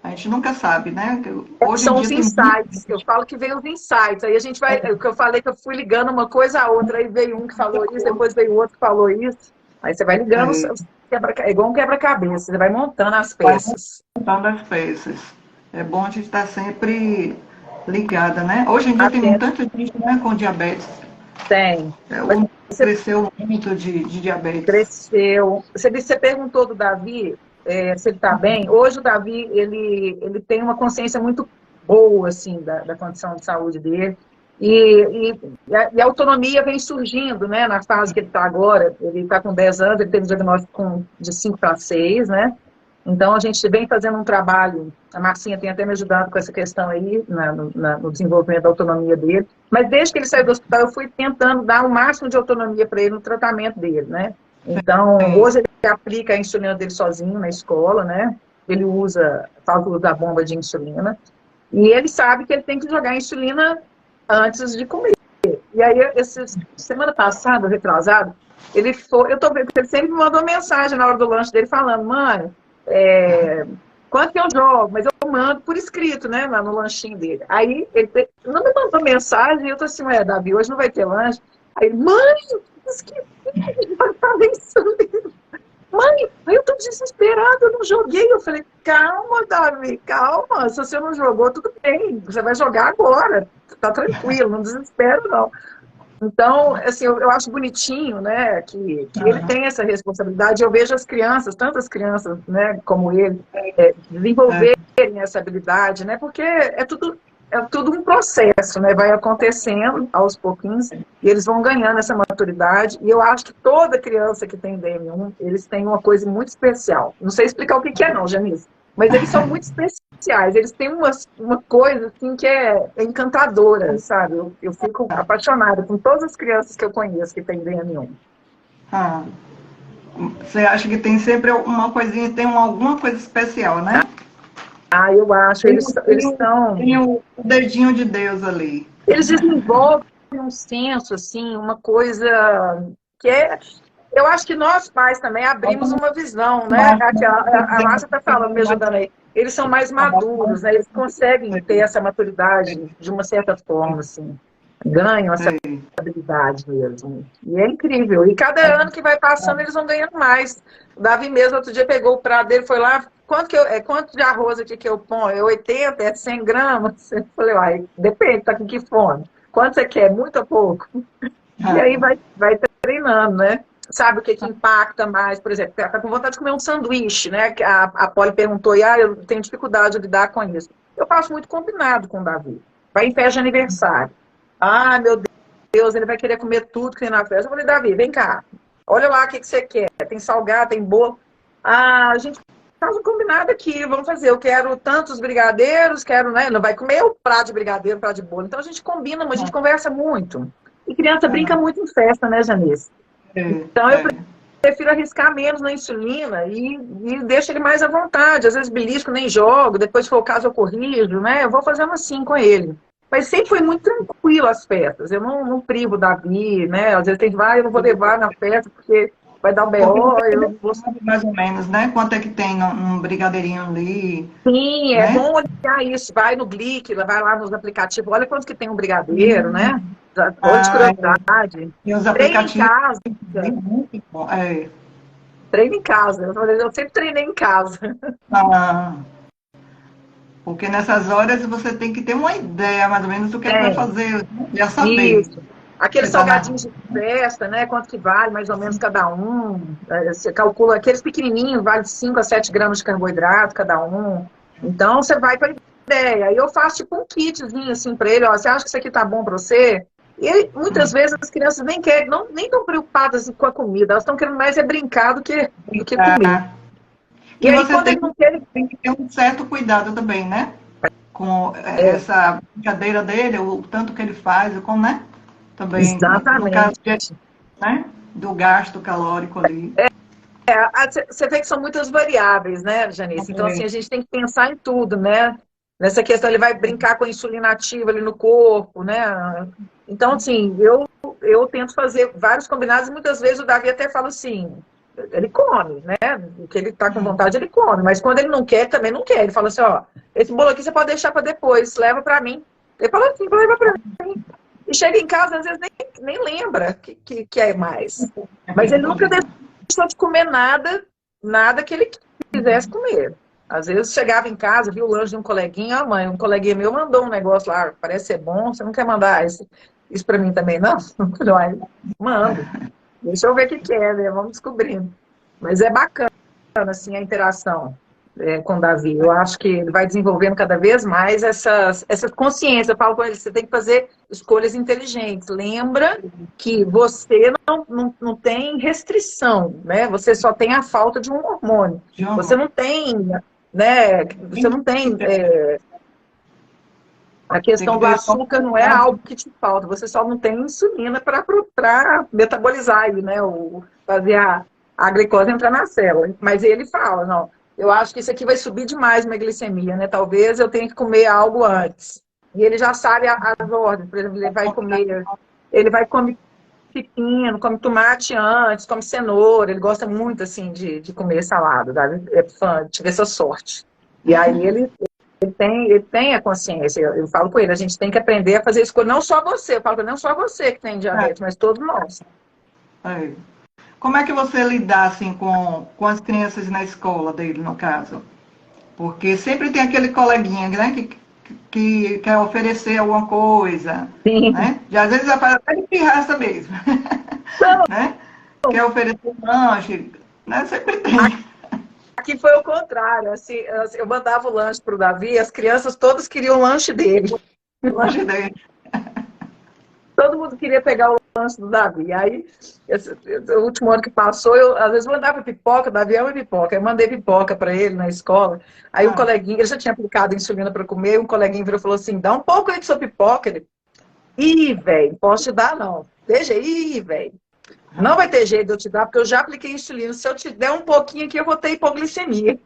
Speaker 1: A gente nunca sabe, né?
Speaker 2: Hoje são os insights, eu falo que vem os insights, aí a gente vai, o que eu falei que eu fui ligando uma coisa a outra, aí veio um que falou isso, depois veio outro que falou isso, aí você vai ligando, é igual um quebra-cabeça, você vai montando as peças.
Speaker 1: Montando as peças. É bom a gente estar sempre ligada, né? Hoje em dia tem tanta gente, né, com diabetes.
Speaker 2: Tem.
Speaker 1: Cresceu muito de diabetes.
Speaker 2: Cresceu. Você perguntou do Davi, se ele está bem. Hoje o Davi, ele tem uma consciência muito boa, assim, da condição de saúde dele. E a autonomia vem surgindo, né, na fase que ele está agora. Ele está com 10 anos, ele teve diagnóstico de 5 para 6, né? Então, a gente vem fazendo um trabalho, a Marcinha tem até me ajudado com essa questão aí, no desenvolvimento da autonomia dele, mas desde que ele saiu do hospital, eu fui tentando dar o máximo de autonomia para ele no tratamento dele, né? Então, hoje ele aplica a insulina dele sozinho na escola, né? Ele faz uso da bomba de insulina, e ele sabe que ele tem que jogar a insulina antes de comer. E aí, semana passada, retrasado, eu tô vendo que ele sempre me mandou mensagem na hora do lanche dele falando, mãe, quanto que eu jogo? Mas eu mando por escrito, né, lá no lanchinho dele. Aí ele não me mandou mensagem, e eu tô assim, Davi, hoje não vai ter lanche. Aí, mãe, esqueci de botar insulina. Mãe, eu tô desesperada, eu não joguei. Eu falei, calma, Davi, calma. Se você não jogou, tudo bem. Você vai jogar agora. Tá tranquilo, não desespero, não. Então, assim, eu acho bonitinho, né, que ele tem essa responsabilidade. Eu vejo as crianças, tantas crianças, né, como ele, desenvolverem essa habilidade, né, porque é tudo um processo, né, vai acontecendo aos pouquinhos, e eles vão ganhando essa maturidade, e eu acho que toda criança que tem DM1, eles têm uma coisa muito especial. Não sei explicar o que é não, Janice, mas eles são muito especiais, eles têm uma coisa assim que é encantadora, sabe? Eu fico apaixonada com todas as crianças que eu conheço que têm DM1.
Speaker 1: Você acha que tem sempre uma coisinha, tem alguma coisa especial, né?
Speaker 2: Eu acho, eles são...
Speaker 1: Tem o dedinho de Deus ali.
Speaker 2: Eles desenvolvem um senso, assim, uma coisa que eu acho que nós pais também abrimos uma visão, né? A Márcia está falando, me ajudando aí. Eles são mais maduros, né? Eles conseguem ter essa maturidade de uma certa forma, assim. Ganham essa habilidade mesmo. E é incrível. E cada ano que vai passando, eles vão ganhando mais. O Davi mesmo, outro dia, pegou o prato dele, foi lá, quanto de arroz aqui que eu ponho? É 80, é 100 gramas? Eu falei, depende, tá com que fome? Quanto você quer? Muito ou pouco? E aí vai treinando, né? Sabe o que impacta mais? Por exemplo, tá com vontade de comer um sanduíche, né? A Polly perguntou, eu tenho dificuldade de lidar com isso. Eu faço muito combinado com o Davi. Vai em festa de aniversário. Meu Deus, ele vai querer comer tudo que tem na festa. Eu falei, Davi, vem cá. Olha lá o que você quer. Tem salgado, tem bolo. A gente faz um combinado aqui. Vamos fazer. Eu quero tantos brigadeiros, né? Não vai comer o prato de brigadeiro, o prato de bolo. Então a gente combina, mas a gente conversa muito. E criança brinca muito em festa, né, Janice? Então eu prefiro arriscar menos na insulina e deixo ele mais à vontade. Às vezes belisco, nem jogo. Depois, se for o caso, eu corrijo, né? Eu vou fazendo assim com ele. Mas sempre foi muito tranquilo as festas. Eu não privo o Davi, né? Às vezes tem que eu não vou levar na festa porque vai dar um B.O. Eu não vou...
Speaker 1: Mais ou menos, né? Quanto é que tem num brigadeirinho ali?
Speaker 2: Sim, é bom olhar isso. Vai no Glic, vai lá nos aplicativos. Olha quanto que tem um brigadeiro, né? Olha de curiosidade.
Speaker 1: E os aplicativos...
Speaker 2: Treina em casa.
Speaker 1: Muito bom.
Speaker 2: Treina em casa. Eu sempre treinei em casa.
Speaker 1: Porque nessas horas você tem que ter uma ideia, mais ou menos, do que vai fazer. Já saber.
Speaker 2: Isso. Aqueles salgadinhos de festa, né? Quanto que vale, mais ou menos, cada um. Você calcula, aqueles pequenininhos, vale 5 a 7 gramas de carboidrato cada um. Então, você vai para a ideia. Aí eu faço tipo um kitzinho assim para ele, você acha que isso aqui tá bom para você? E muitas vezes as crianças nem querem, nem estão preocupadas com a comida, elas estão querendo mais brincar do que comer.
Speaker 1: E aí, quando ele não quer, tem que ter um certo cuidado também, né? Com essa brincadeira dele, o tanto que ele faz, né? Também,
Speaker 2: exatamente.
Speaker 1: No caso né? Do gasto calórico ali.
Speaker 2: Você vê que são muitas variáveis, né, Janice? Então, assim, a gente tem que pensar em tudo, né? Nessa questão, ele vai brincar com a insulina ativa ali no corpo, né? Então, assim, eu tento fazer vários combinados e muitas vezes o Davi até fala assim, ele come, né? O que ele tá com vontade, ele come. Mas quando ele não quer, também não quer. Ele fala assim, esse bolo aqui você pode deixar para depois, leva para mim. Ele fala assim, leva para mim. E chega em casa, às vezes nem lembra que é mais. Mas ele nunca deixou de comer nada que ele quisesse comer. Às vezes chegava em casa, viu o lanche de um coleguinha, mãe, um coleguinha meu mandou um negócio lá, parece ser bom, você não quer mandar isso para mim também, não? Mando. Deixa eu ver o que é, né? Vamos descobrindo. Mas é bacana, assim, a interação. com o Davi. Eu acho que ele vai desenvolvendo cada vez mais essa consciência. Eu falo com ele, você tem que fazer escolhas inteligentes. Lembra que você não tem restrição, né? Você só tem a falta de um hormônio. Você não tem, né? Você não tem... a questão do açúcar não é algo que te falta, você só não tem insulina para metabolizar aí, né? Fazer a glicose entrar na célula. Mas ele fala, não, eu acho que isso aqui vai subir demais minha glicemia, né? Talvez eu tenha que comer algo antes. E ele já sabe as ordens, por exemplo, ele vai comer pepino, come tomate antes, come cenoura, ele gosta muito, assim, de comer salada, é fã, tive essa sorte. E aí ele tem a consciência, eu falo com ele, a gente tem que aprender a fazer escolha, não só você, eu falo não só você que tem diabetes, mas todos nós.
Speaker 1: Como é que você lidar, assim, com as crianças na escola dele, no caso? Porque sempre tem aquele coleguinha, né, que quer oferecer alguma coisa,
Speaker 2: Sim.
Speaker 1: Né? E às vezes aparece até de pirraça mesmo, né? Quer oferecer um lanche, né? Sempre tem.
Speaker 2: Aqui foi o contrário, assim, eu mandava o lanche para o Davi, as crianças todas queriam o lanche dele.
Speaker 1: O lanche dele.
Speaker 2: Todo mundo queria pegar o lanche do Davi. Aí, o último ano que passou, eu às vezes mandava pipoca, Davi ama pipoca. Eu mandei pipoca para ele na escola. Aí um coleguinha, ele já tinha aplicado insulina para comer, um coleguinha virou e falou assim, dá um pouco aí de sua pipoca. Ele, velho, posso te dar não. Deixa aí, velho. Não vai ter jeito de eu te dar, porque eu já apliquei insulina. Se eu te der um pouquinho aqui, eu vou ter hipoglicemia.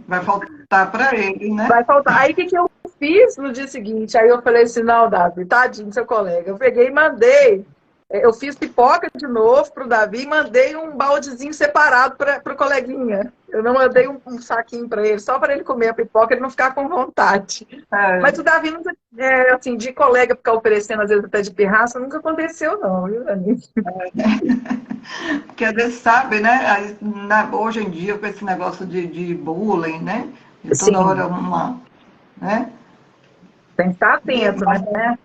Speaker 1: Vai faltar para ele, né?
Speaker 2: Vai faltar. Aí o que eu fiz no dia seguinte? Aí eu falei assim, não, Davi, tadinho do seu colega. Eu peguei e mandei. Eu fiz pipoca de novo pro Davi e mandei um baldezinho separado para o coleguinha. Eu não mandei um saquinho para ele, só para ele comer a pipoca e ele não ficar com vontade. Mas o Davi, assim, de colega ficar oferecendo, às vezes até de pirraça, nunca aconteceu, não, viu, Dani?
Speaker 1: Porque às vezes sabe, né? Hoje em dia, com esse negócio de bullying, né? De toda hora uma. Né?
Speaker 2: Tem que estar atento, né?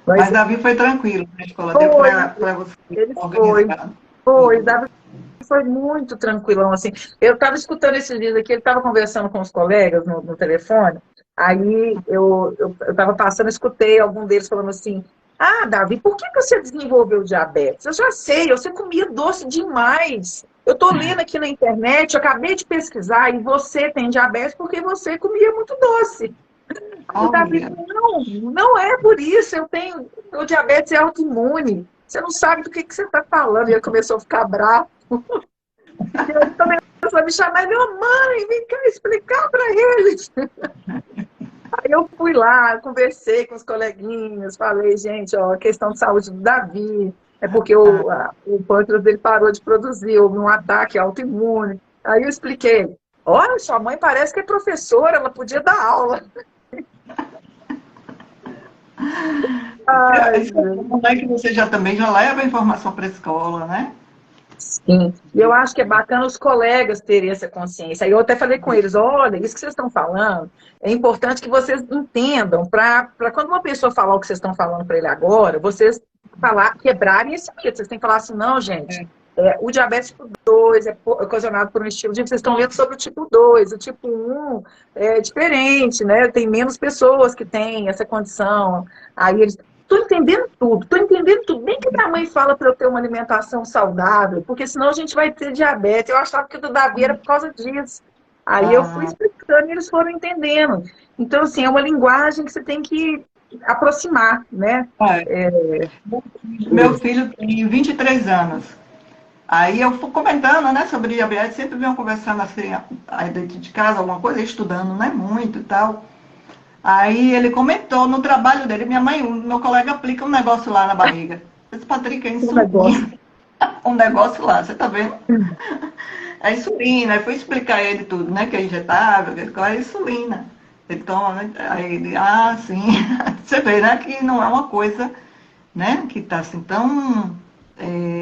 Speaker 1: Mas Davi foi tranquilo na escola, deu para você
Speaker 2: organizar. Foi, Davi foi muito tranquilão, assim. Eu estava escutando esses dias aqui, ele estava conversando com os colegas no telefone, aí eu estava passando, escutei algum deles falando assim, Davi, por que você desenvolveu diabetes? Eu já sei, você comia doce demais. Eu estou lendo aqui na internet, eu acabei de pesquisar, e você tem diabetes porque você comia muito doce. O Davi, não é por isso, o diabetes é autoimune. Você não sabe do que você está falando. E ele começou a ficar bravo. Ele começou a me chamar, mãe, vem cá explicar para eles. Aí eu fui lá, conversei com os coleguinhas, falei, gente, a questão de saúde do Davi, é porque o pâncreas dele parou de produzir, houve um ataque autoimune. Aí eu expliquei, olha, sua mãe parece que é professora, ela podia dar aula.
Speaker 1: Como é que você também já leva a informação para a escola, né?
Speaker 2: Sim, eu acho que é bacana os colegas terem essa consciência. Aí eu até falei com eles, olha, isso que vocês estão falando, é importante que vocês entendam, para quando uma pessoa falar o que vocês estão falando para ele agora, vocês quebrarem esse mito. Vocês têm que falar assim, não, gente, o diabetes tipo 2 é ocasionado por um estilo de vida. Vocês estão lendo sobre o tipo 2, o tipo 1 é diferente, né? Tem menos pessoas que têm essa condição. Aí eles, estou entendendo tudo. Bem que minha mãe fala para eu ter uma alimentação saudável, porque senão a gente vai ter diabetes. Eu achava que o do Davi era por causa disso. Aí eu fui explicando e eles foram entendendo. Então, assim, é uma linguagem que você tem que aproximar, né?
Speaker 1: Meu filho tem 23 anos. Aí eu fui comentando, né, sobre diabetes, sempre vinham conversando assim, aí dentro de casa, alguma coisa, estudando, né, muito e tal. Aí ele comentou no trabalho dele, minha mãe, meu colega aplica um negócio lá na barriga. Esse Patrick é insulina. Um negócio lá, você tá vendo? É insulina. Aí fui explicar a ele tudo, né, que é injetável, que é insulina. Ele toma, né? Aí ele, sim. Você vê, né, que não é uma coisa, né, que tá assim tão...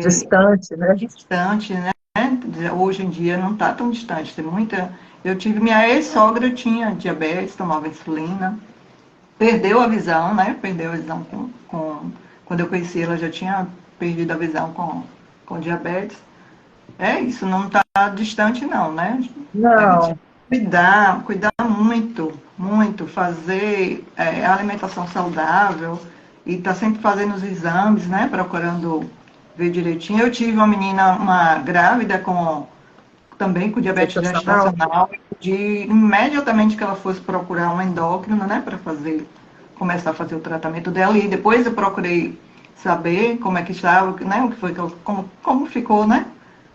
Speaker 2: distante, né?
Speaker 1: Distante, né? Hoje em dia não está tão distante. Tem muita. Eu tive minha ex-sogra, tinha diabetes, tomava insulina, perdeu a visão, né? Perdeu a visão quando eu conheci ela, já tinha perdido a visão com diabetes. é isso, não está distante não, né? A gente
Speaker 2: Não.
Speaker 1: cuidar muito, muito, fazer alimentação saudável e tá sempre fazendo os exames, né? Procurando ver direitinho. Eu tive uma grávida também com diabetes
Speaker 2: Gestacional?
Speaker 1: gestacional, de imediatamente que ela fosse procurar um endócrino, né? Para começar a fazer o tratamento dela. E depois eu procurei saber como é que estava, né? O que foi como ficou, né?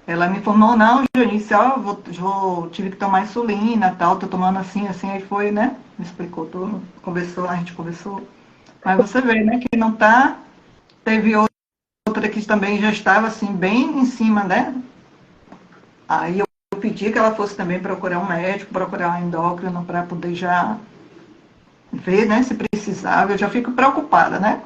Speaker 1: Ela me informou, não, Janice, ó, tive que tomar insulina, tal, tô tomando assim, assim, aí foi, né? Me explicou tudo, a gente conversou. Mas você vê, né, que não tá. Teve outra que também já estava assim, bem em cima, né? Aí eu pedi que ela fosse também procurar um médico, procurar um endócrino para poder já ver, né, se precisava. Eu já fico preocupada, né?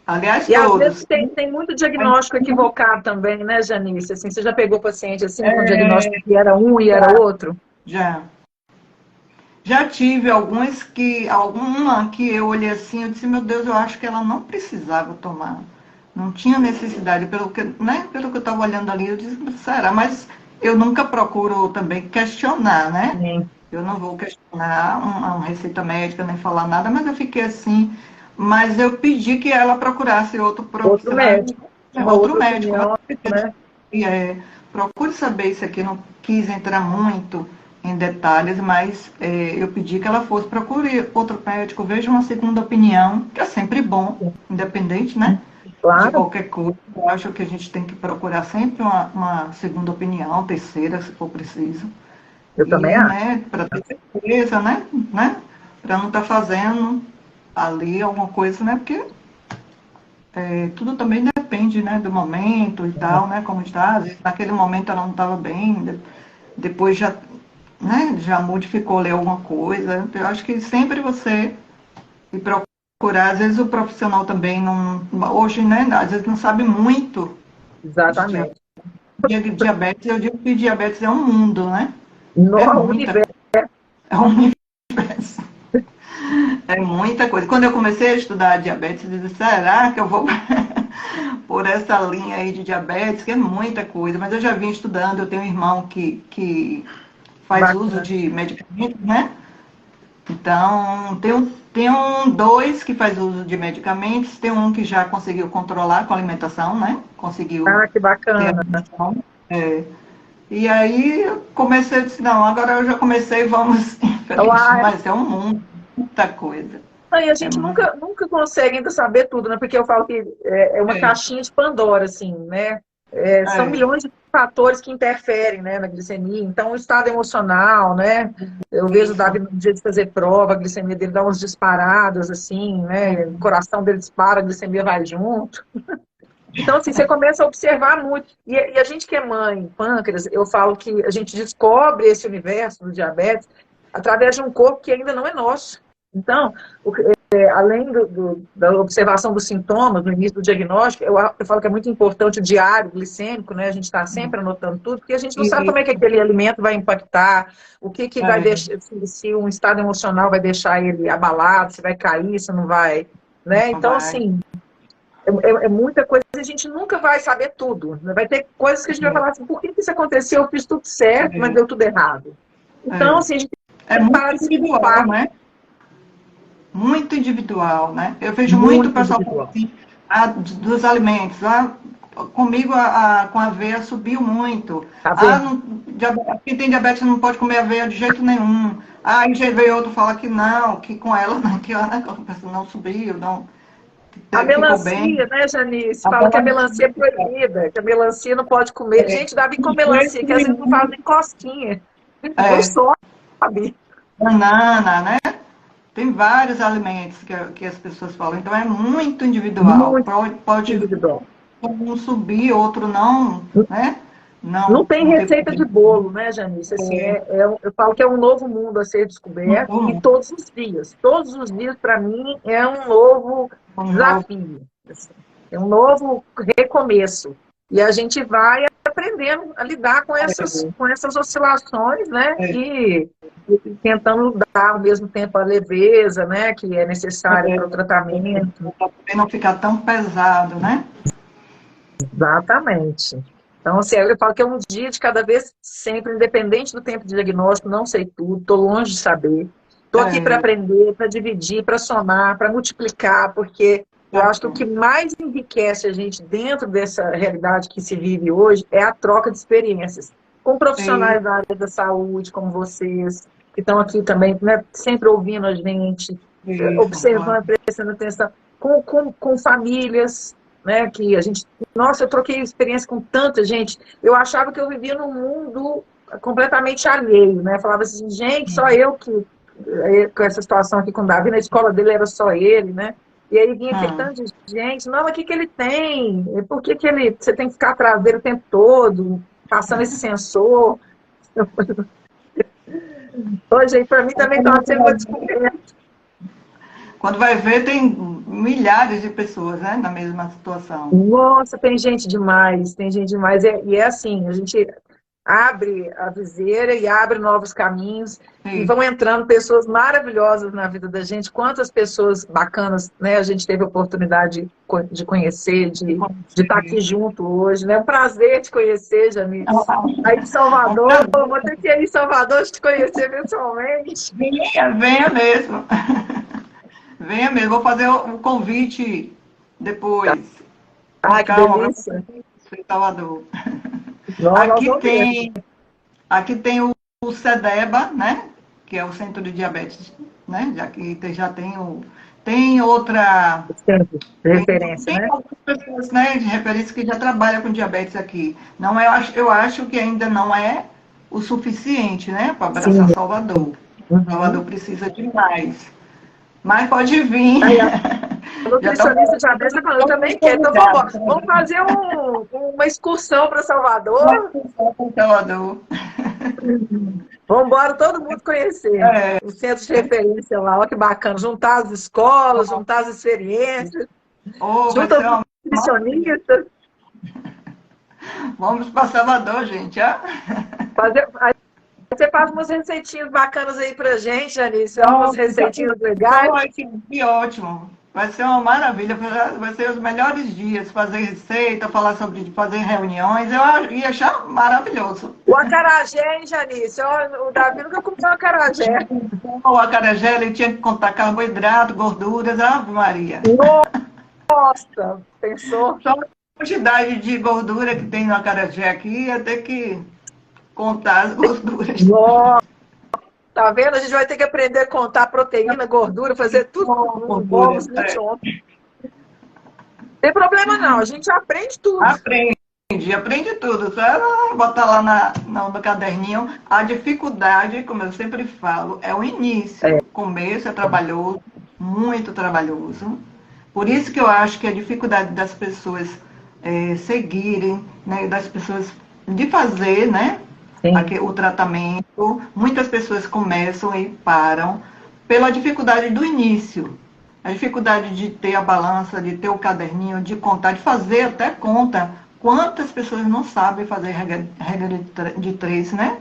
Speaker 1: Aliás,
Speaker 2: E às vezes
Speaker 1: todos.
Speaker 2: tem muito diagnóstico equivocado também, né, Janice? Assim, você já pegou paciente assim com diagnóstico que era um e era outro?
Speaker 1: Já. Já tive alguma que eu olhei assim, eu disse, meu Deus, eu acho que ela não precisava tomar. Não tinha necessidade, pelo que eu estava olhando ali, eu disse, será? Mas eu nunca procuro também questionar, né?
Speaker 2: Sim.
Speaker 1: Eu não vou questionar uma receita médica, nem falar nada, mas eu fiquei assim. Mas eu pedi que ela procurasse outro
Speaker 2: Outro
Speaker 1: profissional,
Speaker 2: médico, uma
Speaker 1: outro
Speaker 2: outra
Speaker 1: médico.
Speaker 2: opinião, né?
Speaker 1: E, procure saber isso aqui, não quis entrar muito em detalhes, mas eu pedi que ela fosse, procure outro médico, veja uma segunda opinião, que é sempre bom, independente, né? De
Speaker 2: Claro,
Speaker 1: qualquer coisa. Eu acho que a gente tem que procurar sempre uma segunda opinião, terceira, se for preciso.
Speaker 2: eu também
Speaker 1: E,
Speaker 2: acho.
Speaker 1: né, para ter certeza, né? Para não estar fazendo ali alguma coisa, né? Porque tudo também depende, né, do momento e tal, né, como está. Às vezes, naquele momento ela não estava bem, depois já, né, já modificou ali alguma coisa. Eu acho que sempre você ir procurar, às vezes o profissional também não, hoje, né, às vezes não sabe muito de
Speaker 2: Exatamente.
Speaker 1: diabetes. Eu digo que diabetes é um mundo, né?
Speaker 2: No
Speaker 1: É muita
Speaker 2: universo.
Speaker 1: coisa, é um universo. É muita coisa. Quando eu comecei a estudar diabetes, eu disse, será que eu vou por essa linha aí de diabetes, que é muita coisa, mas eu já vim estudando, eu tenho um irmão que faz uso
Speaker 2: Bacana.
Speaker 1: de medicamentos, né? Então, dois que faz uso de medicamentos, tem um que já conseguiu controlar com a alimentação, né? Conseguiu
Speaker 2: Ah, que
Speaker 1: ter a
Speaker 2: bacana.
Speaker 1: alimentação. E aí eu comecei, eu disse, não, agora eu já comecei, vamos em frente,
Speaker 2: Uai,
Speaker 1: mas é um mundo, muita coisa.
Speaker 2: e a
Speaker 1: É
Speaker 2: gente
Speaker 1: muito.
Speaker 2: nunca consegue ainda saber tudo, né? Porque eu falo que é uma
Speaker 1: É,
Speaker 2: caixinha de Pandora, assim, né? São
Speaker 1: é,
Speaker 2: milhões de fatores que interferem, né, na glicemia. Então, o estado emocional, né? Eu vejo o
Speaker 1: isso.
Speaker 2: Davi no dia de fazer prova, a glicemia dele dá umas disparadas, assim, né? O coração dele dispara, a glicemia vai junto. Então, assim, você começa a observar muito. E a gente que é mãe, pâncreas, eu falo que a gente descobre esse universo do diabetes através de um corpo que ainda não é nosso. Então, além da observação dos sintomas, no início do diagnóstico, eu falo que é muito importante o diário glicêmico, né? A gente está sempre anotando tudo, porque a gente não sabe como é que aquele alimento vai impactar, o que vai
Speaker 1: É,
Speaker 2: deixar, se um estado emocional vai deixar ele abalado, se vai cair, se não vai, né?
Speaker 1: não
Speaker 2: Então,
Speaker 1: vai.
Speaker 2: assim, é muita coisa, a gente nunca vai saber tudo. Né? Vai ter coisas que a gente vai falar assim, por que isso aconteceu? Eu fiz tudo certo, mas deu tudo errado. Então,
Speaker 1: É,
Speaker 2: assim, a gente
Speaker 1: é
Speaker 2: tem que
Speaker 1: muito
Speaker 2: parar de se
Speaker 1: individual,
Speaker 2: culpar.
Speaker 1: né? Muito individual, né? Eu vejo muito o
Speaker 2: Muito
Speaker 1: pessoal falando
Speaker 2: individual.
Speaker 1: assim, dos alimentos. Comigo com a aveia subiu muito.
Speaker 2: Tá vendo?
Speaker 1: Não, quem tem diabetes não pode comer aveia de jeito nenhum. Aí já veio outro falar que não, que com ela, não, que a pessoa não subiu, não
Speaker 2: A
Speaker 1: ficou bem.
Speaker 2: melancia, né, Janice?
Speaker 1: A
Speaker 2: Fala que a
Speaker 1: melancia,
Speaker 2: melancia é proibida, que a melancia não pode comer. Gente, Davi com
Speaker 1: de jeito
Speaker 2: melancia, que às vezes não faz
Speaker 1: nenhum.
Speaker 2: nem cosquinha. Não
Speaker 1: É,
Speaker 2: sobe.
Speaker 1: banana, né? Tem vários alimentos que as pessoas falam, então é muito individual.
Speaker 2: Muito
Speaker 1: Pode
Speaker 2: individual.
Speaker 1: um subir, outro não, né?
Speaker 2: Não
Speaker 1: Não,
Speaker 2: tem
Speaker 1: não ter
Speaker 2: receita de
Speaker 1: problema.
Speaker 2: bolo, né, Janice? Assim, eu falo que é um novo mundo a ser descoberto e todos os dias, para mim, é um novo
Speaker 1: Um novo,
Speaker 2: desafio. Assim, é um novo recomeço. E a gente vai aprendendo a lidar com essas oscilações, né?
Speaker 1: é,
Speaker 2: E tentando dar ao mesmo tempo a leveza, né? Que é necessária para o tratamento.
Speaker 1: para não ficar tão pesado, né?
Speaker 2: Exatamente. Então, assim, eu falo que é um dia de cada vez, sempre, independente do tempo de diagnóstico, não sei tudo, estou longe de saber. Estou aqui para aprender, para dividir, para somar, para multiplicar, porque eu acho que o que mais enriquece a gente dentro dessa realidade que se vive hoje é a troca de experiências com profissionais da área da saúde, como vocês, que estão aqui também, né, sempre ouvindo a gente, observando, prestando atenção, com famílias, né, que a gente... Nossa, eu troquei experiência com tanta gente. Eu achava que eu vivia num mundo completamente alheio, né? Falava assim, gente, só eu que... Com essa situação aqui com o Davi, na escola dele era só ele, né? E aí vinha aquele tanto de gente, não, mas o que que ele tem? Por que que ele... Você tem que ficar atrás dele o tempo todo, passando esse sensor? Hoje, para mim também estava sendo uma descoberta.
Speaker 1: Quando vai ver, tem milhares de pessoas, né, na mesma situação.
Speaker 2: Nossa, tem gente demais, tem gente demais. E é assim, a gente abre a viseira e abre novos caminhos. E vão entrando pessoas maravilhosas na vida da gente. Quantas pessoas bacanas, né, a gente teve a oportunidade de conhecer, de estar aqui junto hoje. É um prazer te conhecer, Janice. Aí de Salvador, vou ter que ir em Salvador te conhecer pessoalmente.
Speaker 1: Venha mesmo. Venha mesmo, vou fazer o convite depois.
Speaker 2: Ah, que delícia.
Speaker 1: Salvador. Aqui tem o CEDEBA, né? Que é o Centro de Diabetes, né? Já que já tem outra...
Speaker 2: Referência,
Speaker 1: tem
Speaker 2: né?
Speaker 1: algumas pessoas, né, de referência que já trabalham com diabetes aqui. Não é, eu acho que ainda não é o suficiente, né? Para abraçar Salvador. Salvador precisa de mais. Mas pode vir.
Speaker 2: A nutricionista de diabetes está falando, eu também quero. Então vamos fazer uma excursão para Salvador. Vamos embora todo mundo conhecer o centro de referência lá. Olha que bacana. Juntar as escolas, juntar as experiências. Juntar os nutricionistas.
Speaker 1: Vamos para Salvador, gente.
Speaker 2: Você faz umas receitinhas bacanas aí pra gente, Janice. Umas receitinhas legais.
Speaker 1: Que ótimo. Vai ser uma maravilha. Vai ser os melhores dias. Fazer receita, fazer reuniões. Eu ia achar maravilhoso.
Speaker 2: O acarajé, hein, Janice? O Davi nunca comeu acarajé.
Speaker 1: O acarajé, ele tinha que contar carboidrato, gorduras. Ave Maria.
Speaker 2: Nossa, pensou?
Speaker 1: Só a quantidade de gordura que tem no acarajé aqui, ia ter que contar as gorduras.
Speaker 2: Nossa. Tá vendo? A gente vai ter que aprender a contar proteína, gordura, fazer tudo. Não tem problema não, a gente aprende tudo.
Speaker 1: Aprende tudo. Só botar lá no caderninho. A dificuldade, como eu sempre falo, é o início. O começo é trabalhoso, muito trabalhoso. Por isso que eu acho que a dificuldade das pessoas seguirem, né, das pessoas de fazer, né? O tratamento, muitas pessoas começam e param pela dificuldade do início. A dificuldade de ter a balança, de ter o caderninho, de contar, de fazer até conta. Quantas pessoas não sabem fazer regra de 3, né?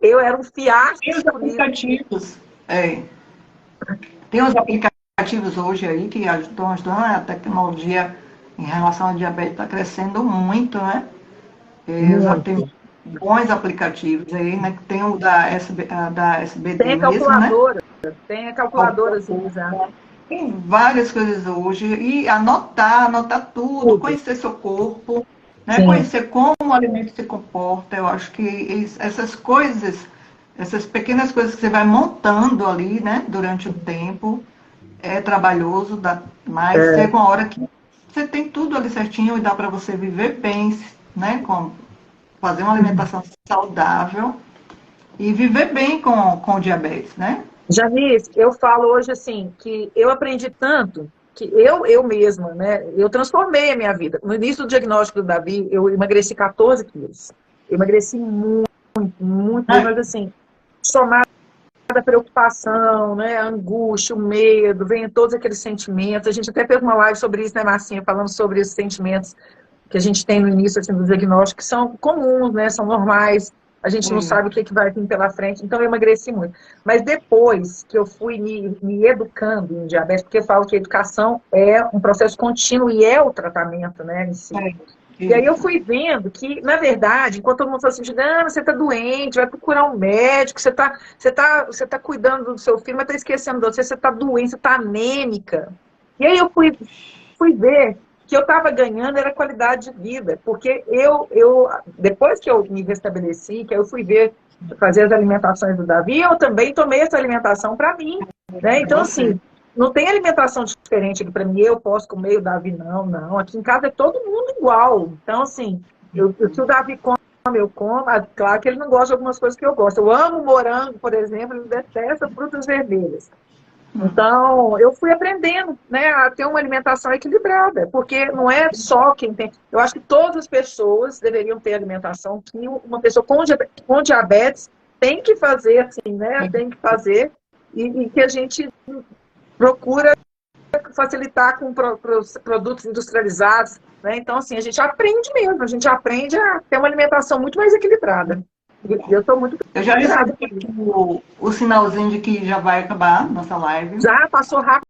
Speaker 2: Eu era um fiasco.
Speaker 1: Tem os aplicativos. Tem os aplicativos hoje aí que estão ajudando. A tecnologia em relação ao diabetes está crescendo muito, né? Já tem bons aplicativos aí, né? Tem o da SBD.
Speaker 2: Tem a calculadora, né? Tem a calculadora, assim, já.
Speaker 1: Tem várias coisas hoje. E anotar tudo, conhecer seu corpo, né? Conhecer como o alimento se comporta. Eu acho que essas coisas, essas pequenas coisas que você vai montando ali, né? Durante o tempo, é trabalhoso, mas chega uma hora que você tem tudo ali certinho e dá para você viver bem, né? Fazer uma alimentação saudável e viver bem com o diabetes, né?
Speaker 2: Janice, eu falo hoje assim, que eu aprendi tanto, que eu mesma, né, eu transformei a minha vida. No início do diagnóstico do Davi, eu emagreci 14 quilos. Eu emagreci muito, mas assim, somado a preocupação, né, a angústia, o medo, vem todos aqueles sentimentos. A gente até fez uma live sobre isso, né, Marcinha, falando sobre esses sentimentos que a gente tem no início assim, do diagnóstico, que são comuns, né, são normais, a gente não sabe o que vai vir pela frente, então eu emagreci muito. Mas depois que eu fui me educando em diabetes, porque eu falo que a educação é um processo contínuo e é o tratamento, né, em si. E aí eu fui vendo que, na verdade, enquanto todo mundo fala assim, você está doente, vai procurar um médico, você tá cuidando do seu filho, mas está esquecendo de você está doente, você está anêmica. E aí eu fui ver que eu estava ganhando era qualidade de vida, porque depois que eu me restabeleci, que eu fui fazer as alimentações do Davi, eu também tomei essa alimentação para mim, né? Então, assim, não tem alimentação diferente para mim, eu posso comer, o Davi não. Aqui em casa é todo mundo igual. Então, assim, se o Davi come, eu como. Claro que ele não gosta de algumas coisas que eu gosto. Eu amo morango, por exemplo, ele detesta frutas vermelhas. Então, eu fui aprendendo, né, a ter uma alimentação equilibrada, porque não é só quem tem. Eu acho que todas as pessoas deveriam ter alimentação que uma pessoa com diabetes tem que fazer, assim, né? Tem que fazer, e que a gente procura facilitar com produtos industrializados, né? Então, assim, a gente aprende mesmo, a gente aprende a ter uma alimentação muito mais equilibrada. Eu estou muito
Speaker 1: Eu já recebi o sinalzinho de que já vai acabar nossa live.
Speaker 2: Já passou rápido.